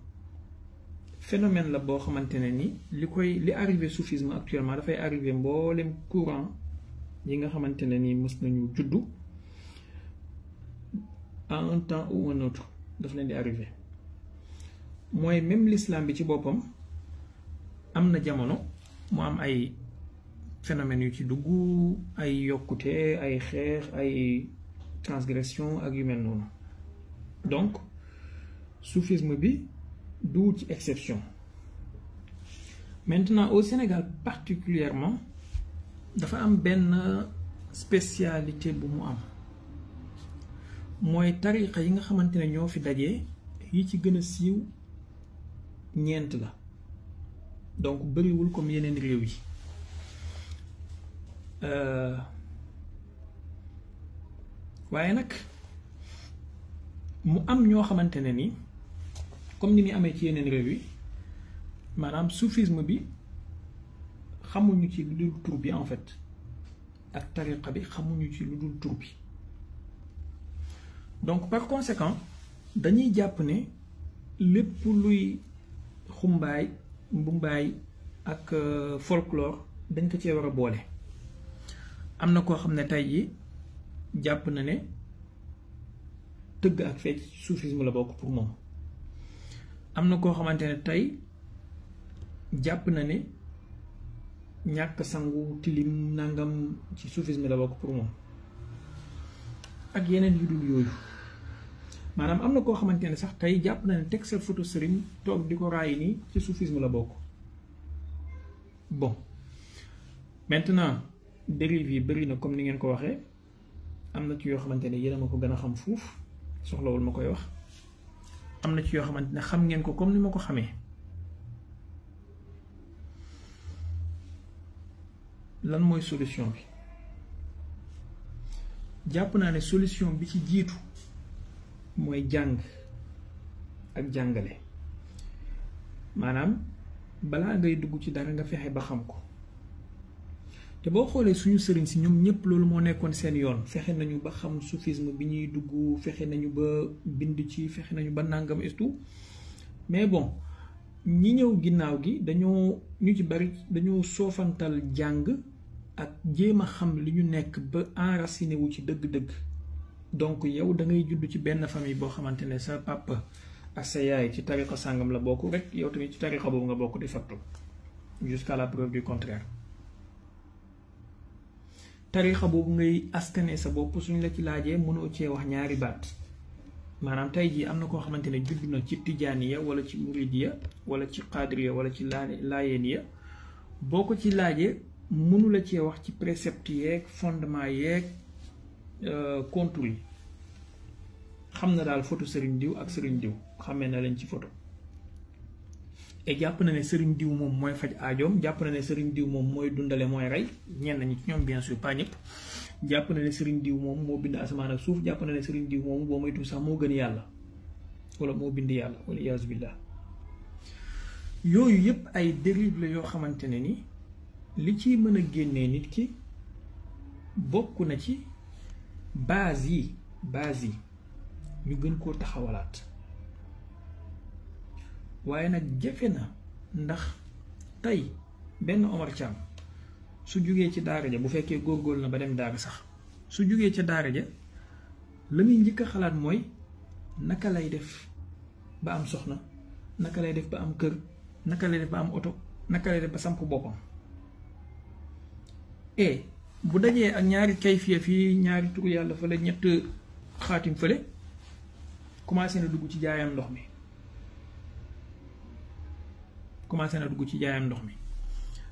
Speaker 2: phénomène la boo xamante ne ni li arrivé soufisme actuellement dafay arrivé mboolem courant yi nga xamante ne ni mës nañu juddu à un temps ou un autre daf leen di arrivé mooy même l'islam bi ci boppam am na jamono mu am ay phénomènes yu ci dugg ay yokkute ay xeex ay transgression ak yu mel noonu donc soufisme bi du ci exception. Maintenant au Sénégal particulièrement dafa am benn spécialité bu mu am mooy tariqa yi nga xamante ne ñoo fi dajee yi ci gën a siiw ñeent la donc bëriwul comme yeneen réew yi waaye nag mu am ñoo xamante ne ni comme ni muy amee ci yeneen réew yi maanaam soufisme bi xamuñu ci lu dul tur bi en fait ak tariqa bi xamuñu ci lu dul tur bi donc par conséquent dañuy jàpp ne lépp luy xumbaay mbumbaay ak folklore dañ ko cee war a boole. am na koo xam ne tey yi jàpp na ne tëgg ak fecc soufisme la bokk pour moom. am na koo xamante ne tey jàpp na ne ñàkk sangu tilim nangam ci soufisme la bokk pour moom ak yeneen yu dul yooyu maanaam am na koo xamante ne sax tey jàpp na ne teg sa photo sëriñ toog di ko raayi nii ci soufisme la bokk. bon maintenant dérive yi bëri na comme ni ngeen ko waxee am na ci yoo xamante ne yéen a ma ko gën a xam fuuf soxlawul ma koy wax. am na ci yoo xamante ne xam ngeen ko comme ni ma ko xamee lan mooy solution bi jàpp naa ne solution bi ci jiitu mooy jàng ak jàngale maanaam balaa ngay dugg ci dara nga fexe ba xam ko te boo xoolee suñu sëriñ si ñoom ñëpp loolu moo nekkoon seen yoon fexe nañu ba xam soufisme bi ñuy dugg fexe nañu ba bind ci fexe nañu ba nàngam et tout mais bon ñi ñëw ginnaaw gi dañoo ñu ci bari dañoo soofantal jàng ak jéem a xam li ñu nekk ba enraciné wu ci dëgg-dëgg donc yow da ngay judd ci benn famille boo xamante ne sa papa ak sa yaay ci tariqa sàngam la bokk rek yow tamit ci tariqa boobu nga bokk de facto jusqu'à la preuve du contraire tariqa boobu ngay askane sa bopp suñ la ci laajee mënoo cee wax ñaari baat maanaam tey jii am na koo xamante ne judd na ci tijaaniya wala ci muridiya wala ci qadriya wala ci laayeniya boo ko ci laajee mënu la cee wax ci précepte yeeg fondement yeeg contour yi xam na daal photo sëriñ diw ak sëriñ diw xamee na leen ci photo et jàpp na ne sëriñ diw moom mooy faj aajoom jàpp na ne sëriñ diw moom mooy dundale mooy rey ñenn ñi ci ñoom bien sûr pas ñëpp jàpp na ne sëriñ diw moom moo bind asamaan ak suuf jàpp na ne sëriñ diw moom boo moytu sax moo gën yàlla wala moo bind yàlla wala iyaazu billah yooyu yëpp ay dérive la yoo xamante ne ni li ciy mën a génnee nit ki bokk na ci base yi ñu gën koo taxawalaat waaye nag jafe na ndax tey benn Omar Thiam su jugee ci daara ja bu fekkee góorgóorlu na ba dem daara sax su jugee ca daara ja la muy njëkk a xalaat mooy naka lay def ba am soxna naka lay def ba am kër naka lay def ba am oto naka lay def ba samp boppam et bu dajee ak ñaari kayfiya fii ñaari turu yàlla fële ñett xaatim fële commencé na dugg ci jaayam ndox mi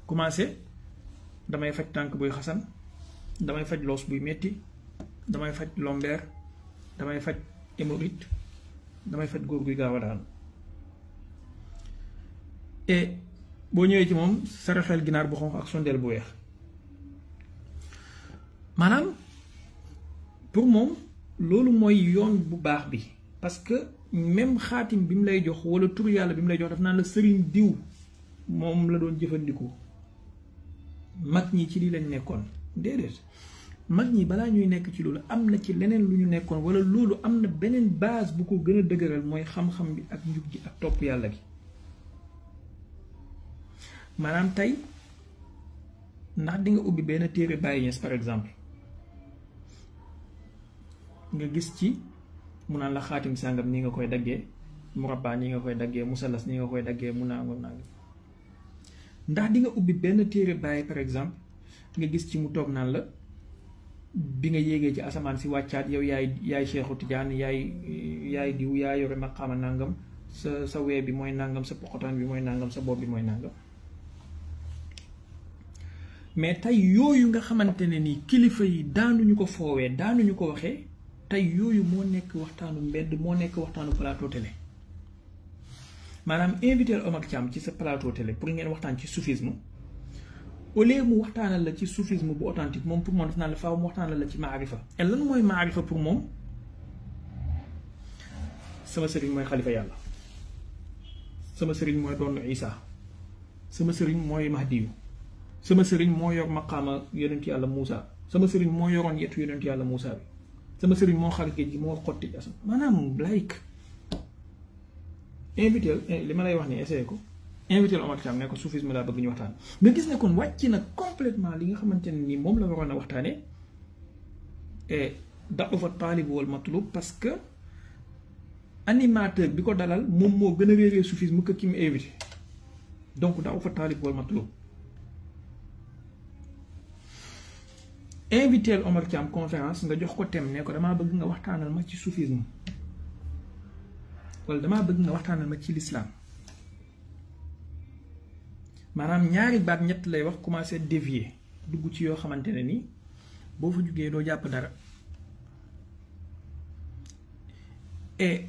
Speaker 2: commencé damay faj tànk buy xasan damay faj loos buy metti damay faj lombeer damay faj hémorroïde damay faj góor guy gaaw a daanu et boo ñëwee ci moom saraxel ginaar bu xonq ak sondeel bu weex maanaam pour moom loolu mooy yoon bu baax bi parce que même xaatim bi mu lay jox wala tur yàlla bi mu lay jox daf naan la sëriñ diw moom la doon jëfandikoo mag ñi ci lii lañ nekkoon déedéet mag ñi balaa ñuy nekk ci loolu am na ci leneen lu ñu nekkoon wala loolu am na beneen base bu ko gën a dëgëral mooy xam-xam bi ak njub gi ak topp yàlla gi maanaam tey ndax di nga ubbi benn téere Baye Niass par exemple nga gis ci mu naan la xaatim sàngam nii nga koy daggee murabba nii nga koy daggee musalas nii nga koy daggee mu nangam ndax di nga ubbi benn téere Baye par exemple nga gis ci mu toog naan la bi nga yéegee ci asamaan si wàccaat yow yaay Cheikhu Tidiane yaay diw yaa yore maqaama nangam sa wee bi mooy nangam sa poxotaan bi mooy nangam sa bopp bi mooy nangam mais tey yooyu nga xamante ne ni kilifa yi daanuñu ko foowee daanuñu ko waxee tey yooyu moo nekk waxtaanu mbedd moo nekk waxtaanu plateau télé maanaam invité Omar Thiam ci sa plateau télé pour ngeen waxtaan ci soufisme au lieu mu waxtaanal la ci soufisme bu authentique moom pour moom daf naa la faaw mu waxtaanal la ci maarifa et lan mooy maarifa pour moom sama sëriñ mooy xalifa yàlla sama sëriñ mooy doon Isa sama sëriñ mooy Mahdiyu sama sëriñ moo yor maqaama yonent yàlla Moussa sama sëriñ moo yoroon yetu yonent yàlla Moussa bi sama sëriñ moo xar géej gi moo xotti asam maanaam like invité li ma lay wax ni essayé ko invité Omar Thiam ne ko soufisme laa bëgg ñu waxtaan nga gis ne kon wàcc na complètement li nga xamante ne nii moom la waroon a waxtaanee et dafa taalib wal matlub parce que animateur bi ko dalal moom moo gën a réeree soufisme que ki mu invité donc dafa taalib wal matlub invité Omar Thiam conférence nga jox ko thème ne ko damaa bëgg nga waxtaanal ma ci soufisme wala damaa bëgg nga waxtaanal ma ci l'islam maanaam ñaari baat ñett lay wax commencé dévier dugg ci yoo xamante ne ni boo fa jugee doo jàpp dara et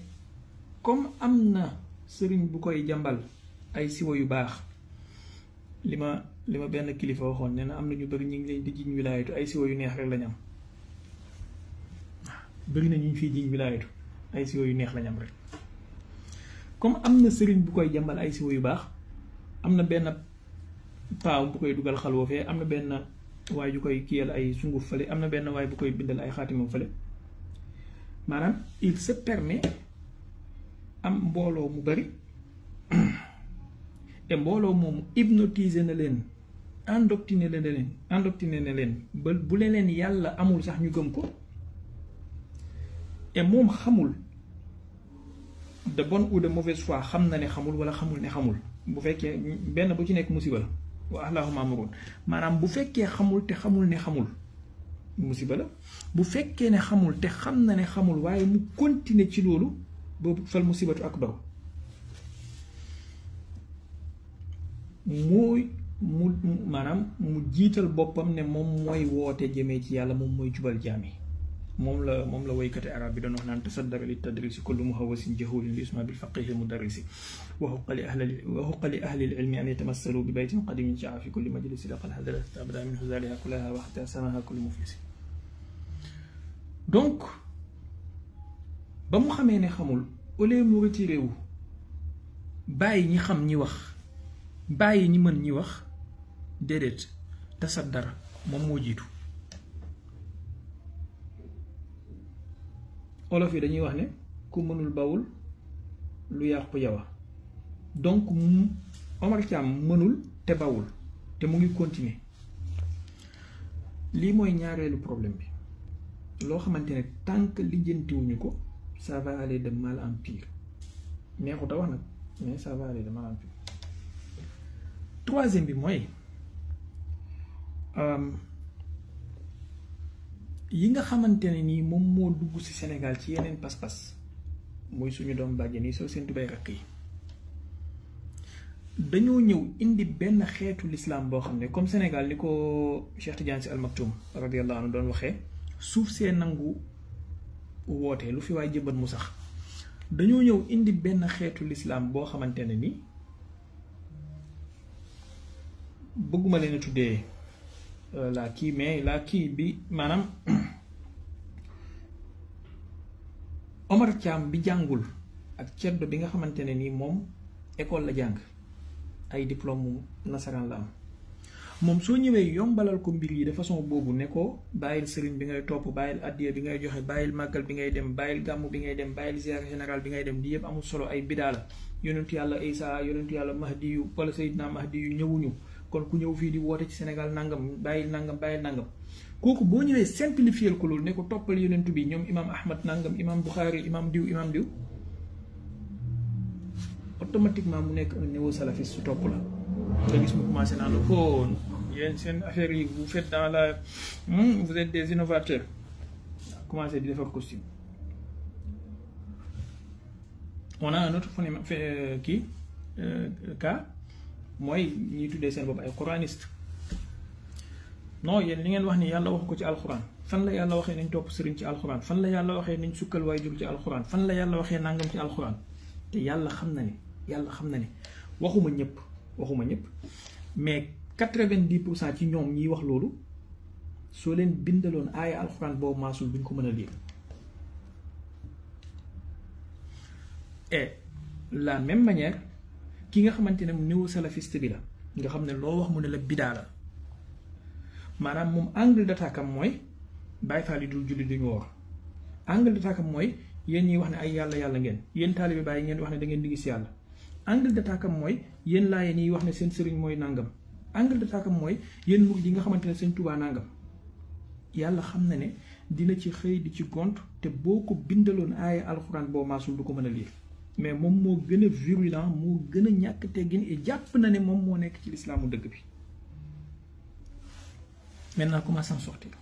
Speaker 2: comme am na sëriñ bu koy jàmbal ay siwo yu baax li ma benn kilifa waxoon nee na am na ñu bëri ñu ngi leen di jiñ wilaayatu ay siwo yu neex rek lañ am bëri na ñu fiy jiñ wilaayatu ay siwo yu neex lañ am rek comme am na sëriñ bu koy jàmbal ay siwo yu baax am na benn paaw bu koy dugal xalwa fee am na benn waaye ju koy kiyal ay sunguf fële am na benn waaye bu koy bindal ay xaatimam fële maanaam il se permet am mbooloo mu bari te mbooloo moomu hypnotiser na leen endoctriner na leen ba bu leen yàlla amul sax ñu gëm ko et moom xamul de bonne ou de mauvaise foi xam na ne xamul wala xamul ne xamul bu fekkee benn bu ci nekk musiba la wa allahumma amrun maanaam bu fekkee xamul te xamul ne xamul musiba la bu fekkee ne xamul te xam na ne xamul waaye mu continuer ci loolu boobu fal musibatu akbar mooy mu maanaam mu jiital boppam ne moom mooy woote jëmee ci yàlla moom mooy jubal jaam yi moom la woykate arab bi doon wax naan tasaddara li tadrisi kullu muhawasin jahulin li yusma bil faqihi mudarrisi wa huqa li ahli al ilmi an yatamassalu bi baytin qadimin jaa fi kulli majlisi laqad hadara abada min huzaliha kullaha wa hatta samaha kullu muflisi donc ba mu xamee ne xamul au lieu mu retiré wu bàyyi ñi xam ñi wax bàyyi ñi mën ñi wax déedéet tasaddara moom moo jiitu olof yi dañuy wax ne ku mënul bawul lu yàqu yawa donc Omar Thiam mënul te bawul te mu ngi continuer lii mooy ñaareelu problème bi loo xamante ne tant que lijjantiwuñu ko ça va aller de mal en pire neexut a wax nag mais ça va aller de mal en pire troisième bi mooy yi nga xamante ne nii moom moo dugg ci Sénégal ci yeneen pas-pas mooy suñu doom bàjjen yi soo seen tubay rakk yi dañoo ñëw indi benn xeetu lislaam boo xam ne comme Sénégal ni ko Cheikh Tidiane Sy Al Maktoum radiyallahu anhu doon waxee suuf see nangu woote lu fi waay jëmbat mu sax dañoo ñëw indi benn xeetu lislaam boo xamante ne ni bëgguma leen a tuddee la kii mais la kii bi maanaam Omar Thiam bi jàngul ak ceddo bi nga xamante ne nii moom école la jàng ay diplôme nasaraan la am moom soo ñëwee yombalal ko mbir yi de façon boobu ne ko bàyyil sëriñ bi ngay topp bàyyil addiya bi ngay joxe bàyyil màggal bi ngay dem bàyyil gàmmu bi ngay dem bàyyil ziar général bi ngay dem di yëpp amul solo ay bidaa la yonentu yàlla Isa yonentu yàlla Mahdi yu wala Seydina Mahdi yu ñëwuñu kon ku ñëw fii di woote ci Sénégal nangam bàyyil nangam kooku boo ñëwee simplifier ko loolu ne ko toppal yonentu bi ñoom imam Ahmad nangam imam Bukhari imam diw automatiquement mu nekk un néo-salafiste su topp la nga gis mu commencé naan la oh yéen seen affaire yi vous faites dans la vous êtes des innovateurs commencé di defar costume on a un autre phénomène kii cas mooy ñuy tuddee seen bopp ay coraniste non yéen li ngeen wax ni yàlla wax ko ci alxuraan fan la yàlla waxee nañ topp sëriñ ci alxuraan fan la yàlla waxee nañ sukkal waajur ci alxuraan fan la yàlla waxee nangam ci alxuraan te yàlla xam na ne waxuma ñëpp mais 90% ci ñoom ñiy wax loolu soo leen bindaloon aaya alxuraan boobu maasul duñ ko mën a lire et la même manière ki nga xamante ne néo-salafiste bi la nga xam ne loo wax mu ne la bidaa la maanaam moom angle d'attaque am mooy Baay Faal yi dul julli duñu woor angle d'attaque am mooy yéen ñiy wax ne ay yàlla ngeen yéen taalibe Baay ngeen wax ne da ngeen di gis yàlla angle d'attaque am mooy yéen Laayeen yi wax ne seen sëriñ mooy nangam angle d'attaque am mooy yéen murid yi nga xamante ne seen Tuubaa nangam yàlla xam na ne dina ci xëy di ci gont te boo ko bindaloon aaya alxuraan boo maasul du ko mën a lire mais moom moo gën a virulent moo gën a ñàkk teggin et jàpp na ne moom moo nekk ci lislaamu dëgg bi maintenant comment s'en sortir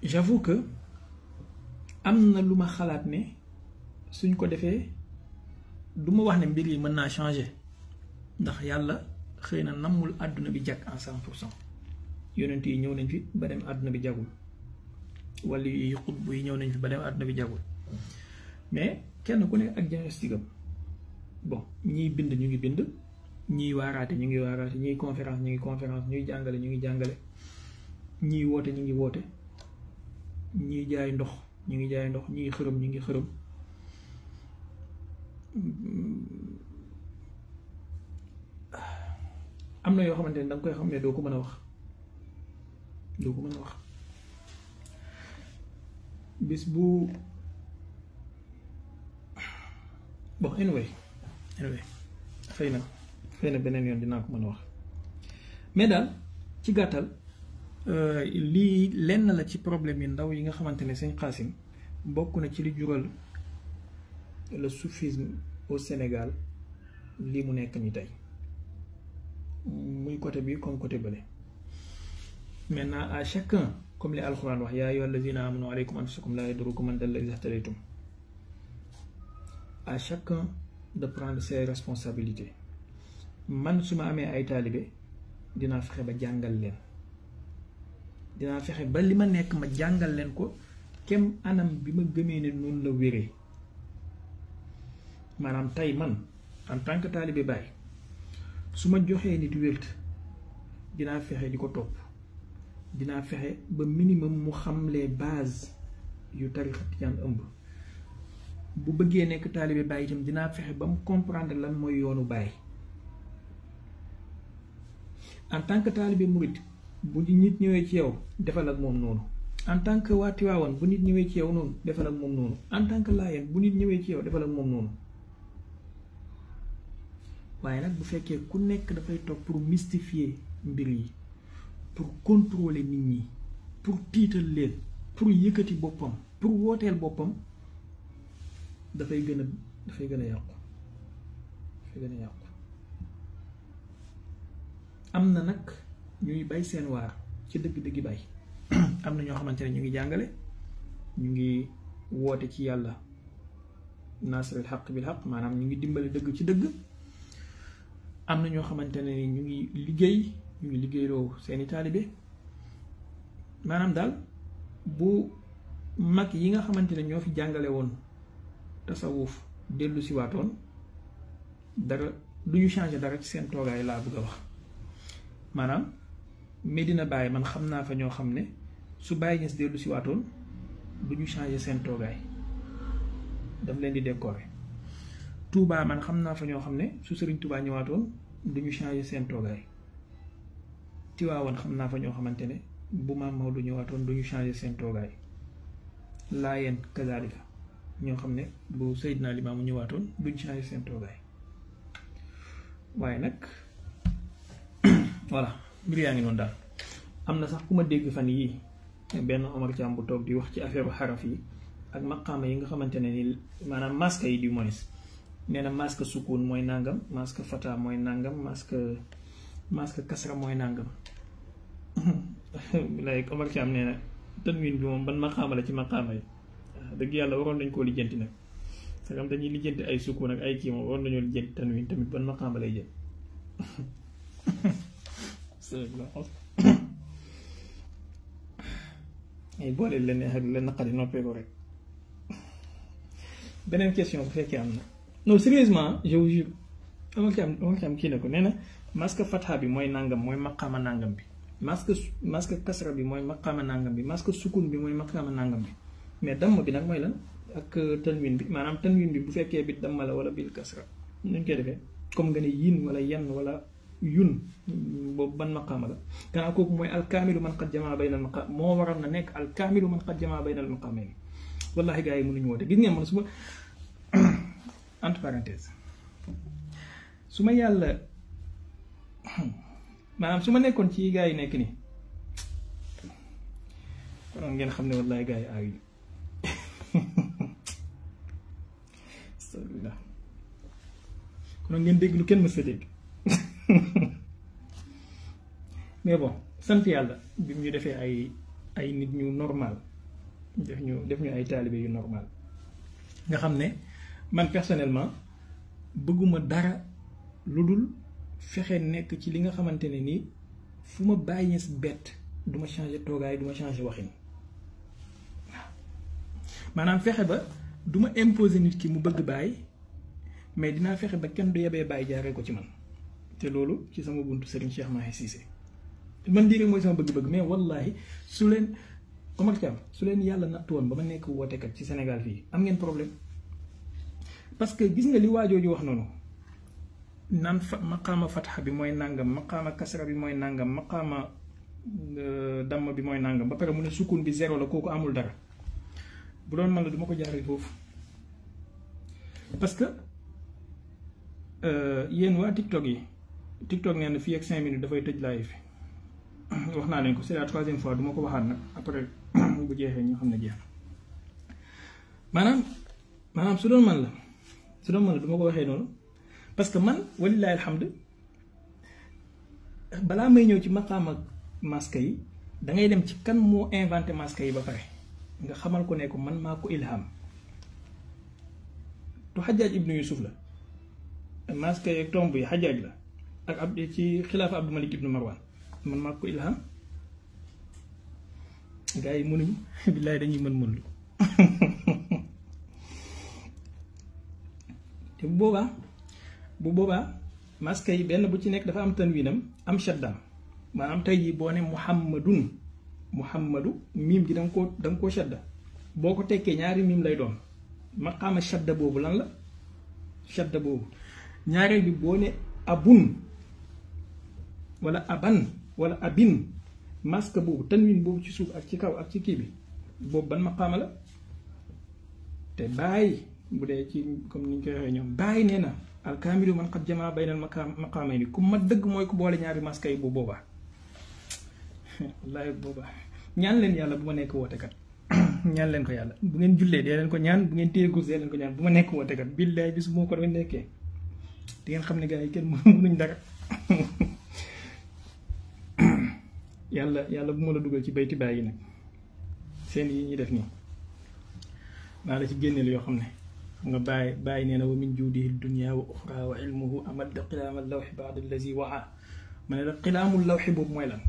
Speaker 2: j'avoue que am na lu ma xalaat ne suñ ko defee du ma wax ne mbir yi mën naa changer ndax yàlla xëy na nammul àdduna bi jag en 100%. yonent yi ñëw nañ fi ba dem àdduna bi jagul wala yi xutbu yi ñëw nañ fi ba dem àdduna bi jagul mais kenn ku nekk ak diagnostic am bon ñiy bind ñu ngi bind ñiy waaraate ñu ngi waaraate ñiy conférence ñu ngi conférence ñuy jàngale ñu ngi jàngale ñiy woote ñu ngi woote ñiy jaay ndox ñu ngi jaay ndox ñiy xërëm ñu ngi xërëm am na yoo xamante ne danga koy xam ne doo ko mën a wax bis bu bon anyway xëy na beneen yoon dinaa ko mën a wax mais daal ci gàttal lii lenn la ci problème yi ndaw yi nga xamante ne sëñ Xaasim bokk na ci li jural le soufisme au Sénégal lii mu nekk ni tey muy côté bi comme côté bële maintenant à chacun comme li alxuraan wax yaa ayyuhal lazina amanu alaykum anfusakum laa yadurukum man dalla iza ihtadaytum à chacun de prendre ses responsabilités man su ma amee ay taalibe dinaa fexe ba jàngal leen dinaa fexe ba li ma nekk ma jàngal leen ko kem anam bi ma gëmee ne noonu la wéree maanaam tey man en tant que taalibe Baay su ma joxee nit wért dinaa fexe di ko topp dinaa fexe ba minimum mu xam les bases yu tarixa tijaan ëmb bu bëggee nekk taalibe Baay itam dinaa fexe ba mu comprendre lan mooy yoonu Baay en tant que taalibe murid bu nit ñëwee ci yow defal ak moom noonu en tant que waa Tiwaawan bu nit ñëwee ci yow noonu defal ak moom noonu en tant que Laayeen bu nit ñëwee ci yow defal ak moom noonu waaye nag bu fekkee ku nekk dafay toog pour mystifier mbir yi pour contrôler nit ñi pour tiital leen pour yëkkati boppam pour wooteel boppam dafay gën a yàqu am na nag ñuy bay seen waar ci dëgg-dëggi bay am na ñoo xamante ne ñu ngi jàngale ñu ngi woote ci yàlla nasril xaq bil xaq maanaam ñu ngi dimbali dëgg ci dëgg am na ñoo xamante ne ñu ngi liggéeyloo seeni taalibe maanaam daal bu mag yi nga xamante ne ñoo fi jàngale woon tasawuf dellu si waatoon dara du ñu changé dara ci seen toogaay laa bëgg a wax maanaam Medina Baye man xam naa fa ñoo xam ne su Baye Niass dellu si waatoon du ñu changé seen toogaay daf leen di décorer Touba man xam naa fa ñoo xam ne su Serigne Touba ñëwaatoon du ñu changé seen toogaay Tiwaawan xam naa fa ñoo xamante ne bu Maam Maodo ñëwaatoon du ñu changé seen toogaay Laayeen kazaalika ñoo xam ne bu Seydina Limaamu ñëwaatoon du ñu changé seen toogaay waaye nag voilà mbir yaa ngi noonu daal am na sax ku ma dégg fan yii benn Omar Thiam bu toog di wax ci affaire xaraf yi ak maqaama yi nga xamante ne ni maanaam masque yi du moins nee na masque sukun mooy nangam masque fata mooy nangam masque kasra mooy nangam like Omar Thiam nee na tanwin bi moom ban maqaama la ci maqaama yi dëgg yàlla waroon nañ koo lijjanti nag sagam dañuy lijjanti ay sukun ak ay kii moom waroon nañoo lijjanti tanwin tamit ban maqaama lay jël ay boole leen neex ak leen naqari noppee ko rek beneen question bu fekkee am na non sérieusement je vous jure Omar Thiam kii na ko nee na masque fatha bi mooy nangam mooy maqaama nangam bi masque kasra bi mooy maqaama nangam bi masque sukun bi mooy maqaama nangam bi mais damm bi nag mooy lan ak tanwin bi maanaam tanwin bi bu fekkee bi damm la wala bil kasra nuñ koy defee comme nga ne yin wala yan wala yun boobu ban maqaama la gannaaw kooku mooy alkaamilu man qad jamaa bayna al maqaam moo waroon na nekk alkaamilu man qad jamaa bayna al maqaamayn wallahi gars yi mënuñu woote gis ngeen man su ma entre parenthèse su ma yàlla maanaam su ma nekkoon ci gars yi nekk nii kon ngeen xam ne wallahi gars yi aayuñu astagfirullah kon ngeen dégg lu kenn mës a dégg mais bon sant yàlla bi mu ñu defee ay nit ñu normal def ñu ay taalibe yu normal nga xam ne man personnellement bëgguma dara lu dul fexe nekk ci li nga xamante ne nii fu ma Baay Ñas bett du ma changer toogaay du ma changer waxin waaw maanaam fexe ba du ma imposer nit ki mu bëgg Baay mais dinaa fexe ba kenn du yebee Baay jaaree ko ci man te loolu ci sama buntu Serigne Cheikh Mahi Cissé man lii rek mooy sama bëgg-bëgg mais wallahi su leen Omar Thiam su leen yàlla nattu woon ba ma nekk wootekat ci Sénégal fii am ngeen problème parce que gis nga li waajooju wax noonu naan maqaama fatxa bi mooy nàngam maqaama kasra bi mooy nàngam maqaama damm bi mooy nàngam ba pare mu ne sukun bi zéro la kooku amul dara bu doon man la duma ko jaaree foofu parce que yéen waa TikTok yi TikTok nee na fii ak 5 minutes dafay tëj live bi wax naa leen ko c'est la 3e fois duma ko waxaat nag après bu jeexee ñu xam ne jeex maanaam su doon man la duma ko waxee noonu parce que man walillahi alhamd balaa may ñëw ci maqaama masque yi dangay dem ci kan moo inventé masque yi ba pare nga xamal ko ne ko man maa ko ilham tu Hajjaaj ibnu Yusuf la masque yi tomb yi Hajjaaj la ak ab ci xilaafa Abdou Malik ibnu Marwan man maa ko ilham gars yi mënuñu billaay dañuy mën lu te bu boobaa masque yi benn bu ci nekk dafa am tanwiinam am shaddaam maanaam tey jii boo ne muhammadu miim gi da nga koo shadda boo ko tekkee ñaari miim lay doon maqaama shadda boobu lan la shadda boobu ñaareel bi boo ne abun wala aban wala abin masque boobu tanwiin boobu ci suuf ak ci kaw ak ci kii bi boobu ban maqaama la te bàyyi bu dee ci comme ni ñu koy waxee ñoom bàyyi nee na alkaamilu man qad jamaa baynal maqaamay ni ku ma dëgg mooy ku boole ñaari masque yi bu boobaa wallaahi boobaa ñaan leen yàlla bu ma nekk wootekat ñaan leen ko yàlla bu ngeen jullee dee leen ko ñaan bu ngeen téye gus dee leen ko ñaan bu ma nekk wootekat billaay bis moo ko doon nekkee di ngeen xam ne gars yi kenn mënuñ dara yàlla bu ma la dugal ci bayti baay yi nag seen yi ñuy def nii maa la ci génneel yoo xam ne nga bàyyi nee na wa min juudihi dunya wa uxra wa ilmuhu amadda qilaama lawxi baada allazi waa ma ne la qilaamul lawxi boobu mooy lan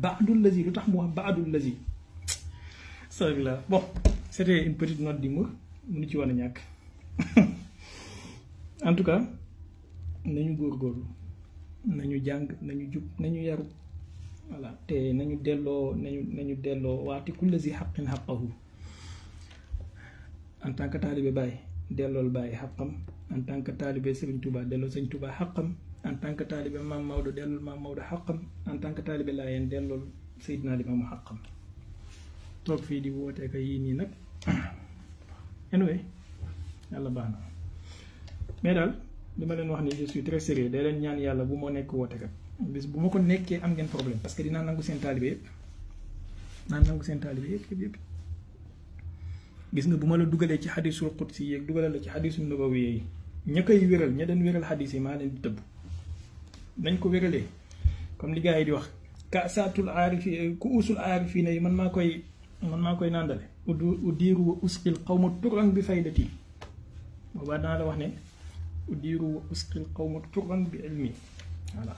Speaker 2: baadu allazi lu tax mu wax baadu allazi la bon c'était une petite note d'humour mënu ci woon a ñàkk en tout cas nañu góorgóorlu nañu jàng nañu jub nañu yaru voilà te nañu delloo waati kulli zi xaqin xaqahu en tant que taalibe Baye dellool Baye xaqam en tant que taalibe Serigne Touba delloo Serigne Touba xaqam en tant que taalibe Maam Maodo dellool Maam Maodo xaqam en tant que taalibe Laayeen dellool Seydina Limaamu xaqam toog fii di wootee ko yii nii nag anyway yàlla baax na mais daal li ma leen wax ni je suis très sérieux day leen ñaan yàlla bu ma nekk wootekat bis bu ma ko nekkee am ngeen problème parce que dinaa nangu seen taalibe yëpp gis nga bu ma la dugalee ci xadisul qudsi yeeg dugalal la ci xadisul nabawi yi ña koy wéral ña doon wéral xadis yi maa leen di tëbb nañ ko wéralee comme li gars yi di wax kaasatul aarifi ku usul aarifi ne man maa koy nàndale udiiru wa usqil xawma turan bi faydati boobaa dana la wax ne udiiru wa usqil xawma turan bi ilmi voilà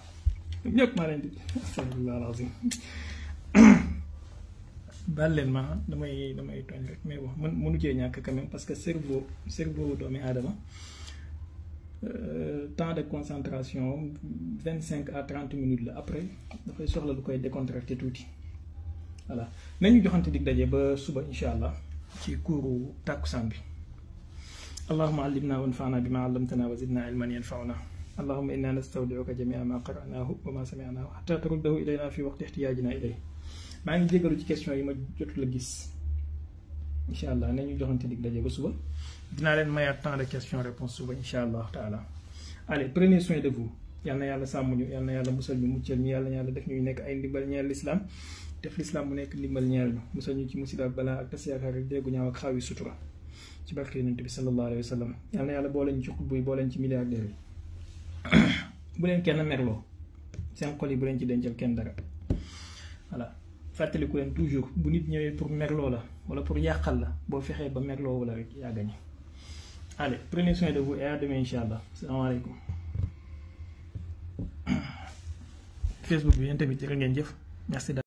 Speaker 2: ñëpp maa leen di astafirullah alazim baal leen ma damay tooñ rek mais bon mënu cee ñàkk quand même parce que cerveau doomi aadama temps de concentration 25 à 30 minutes la après dafay soxla lu koy décontracté tuuti voilà nañu joxante dig daje ba suba insha allah ci kuuru tàkkusaan bi allahumma allimna wanfa'na bima 'allamtana wa zidna ilman yanfa'una allahumma inna nastawdi'uka jami'a ma qara'nahu wa ma sami'nahu hatta taruddahu ilayna fi waqti ihtiyajina ilayhi maa ngi jégalu ci question yi ma jotu la gis incha allah nañu joxante dig daje ba suba dinaa leen mayaat temps de question réponse suba incha allah taala allez prenez soin de vous yal na yàlla sàmm ñu yal na yàlla musal ñu muccal ñu yàlla na yàlla def ñuy nekk ay ndimbal ñeel lislaam def lislaam mu nekk ndimbal ñeel ñu musal ñu ci musiba balaa ak tas yaakaar ak déggu ñaaw ak xaawi sutura ci barke yonent bi sallallahu alayhi wa sallam yal na yàlla boole ñu ci xutbu yi boole ñu ci milliardaires yi bu leen kenn merloo seen xol yi bu leen ci dencal kenn dara voilà fàttaliku leen toujours bu nit ñëwee pour merloo la wala pour yàqal la boo fexee ba merloo wala rek yaa gagné allez prenez soin de vous et à demain inchallah salaamaaleykum Facebook bi yéen tamit jërë ngeen jëf merci.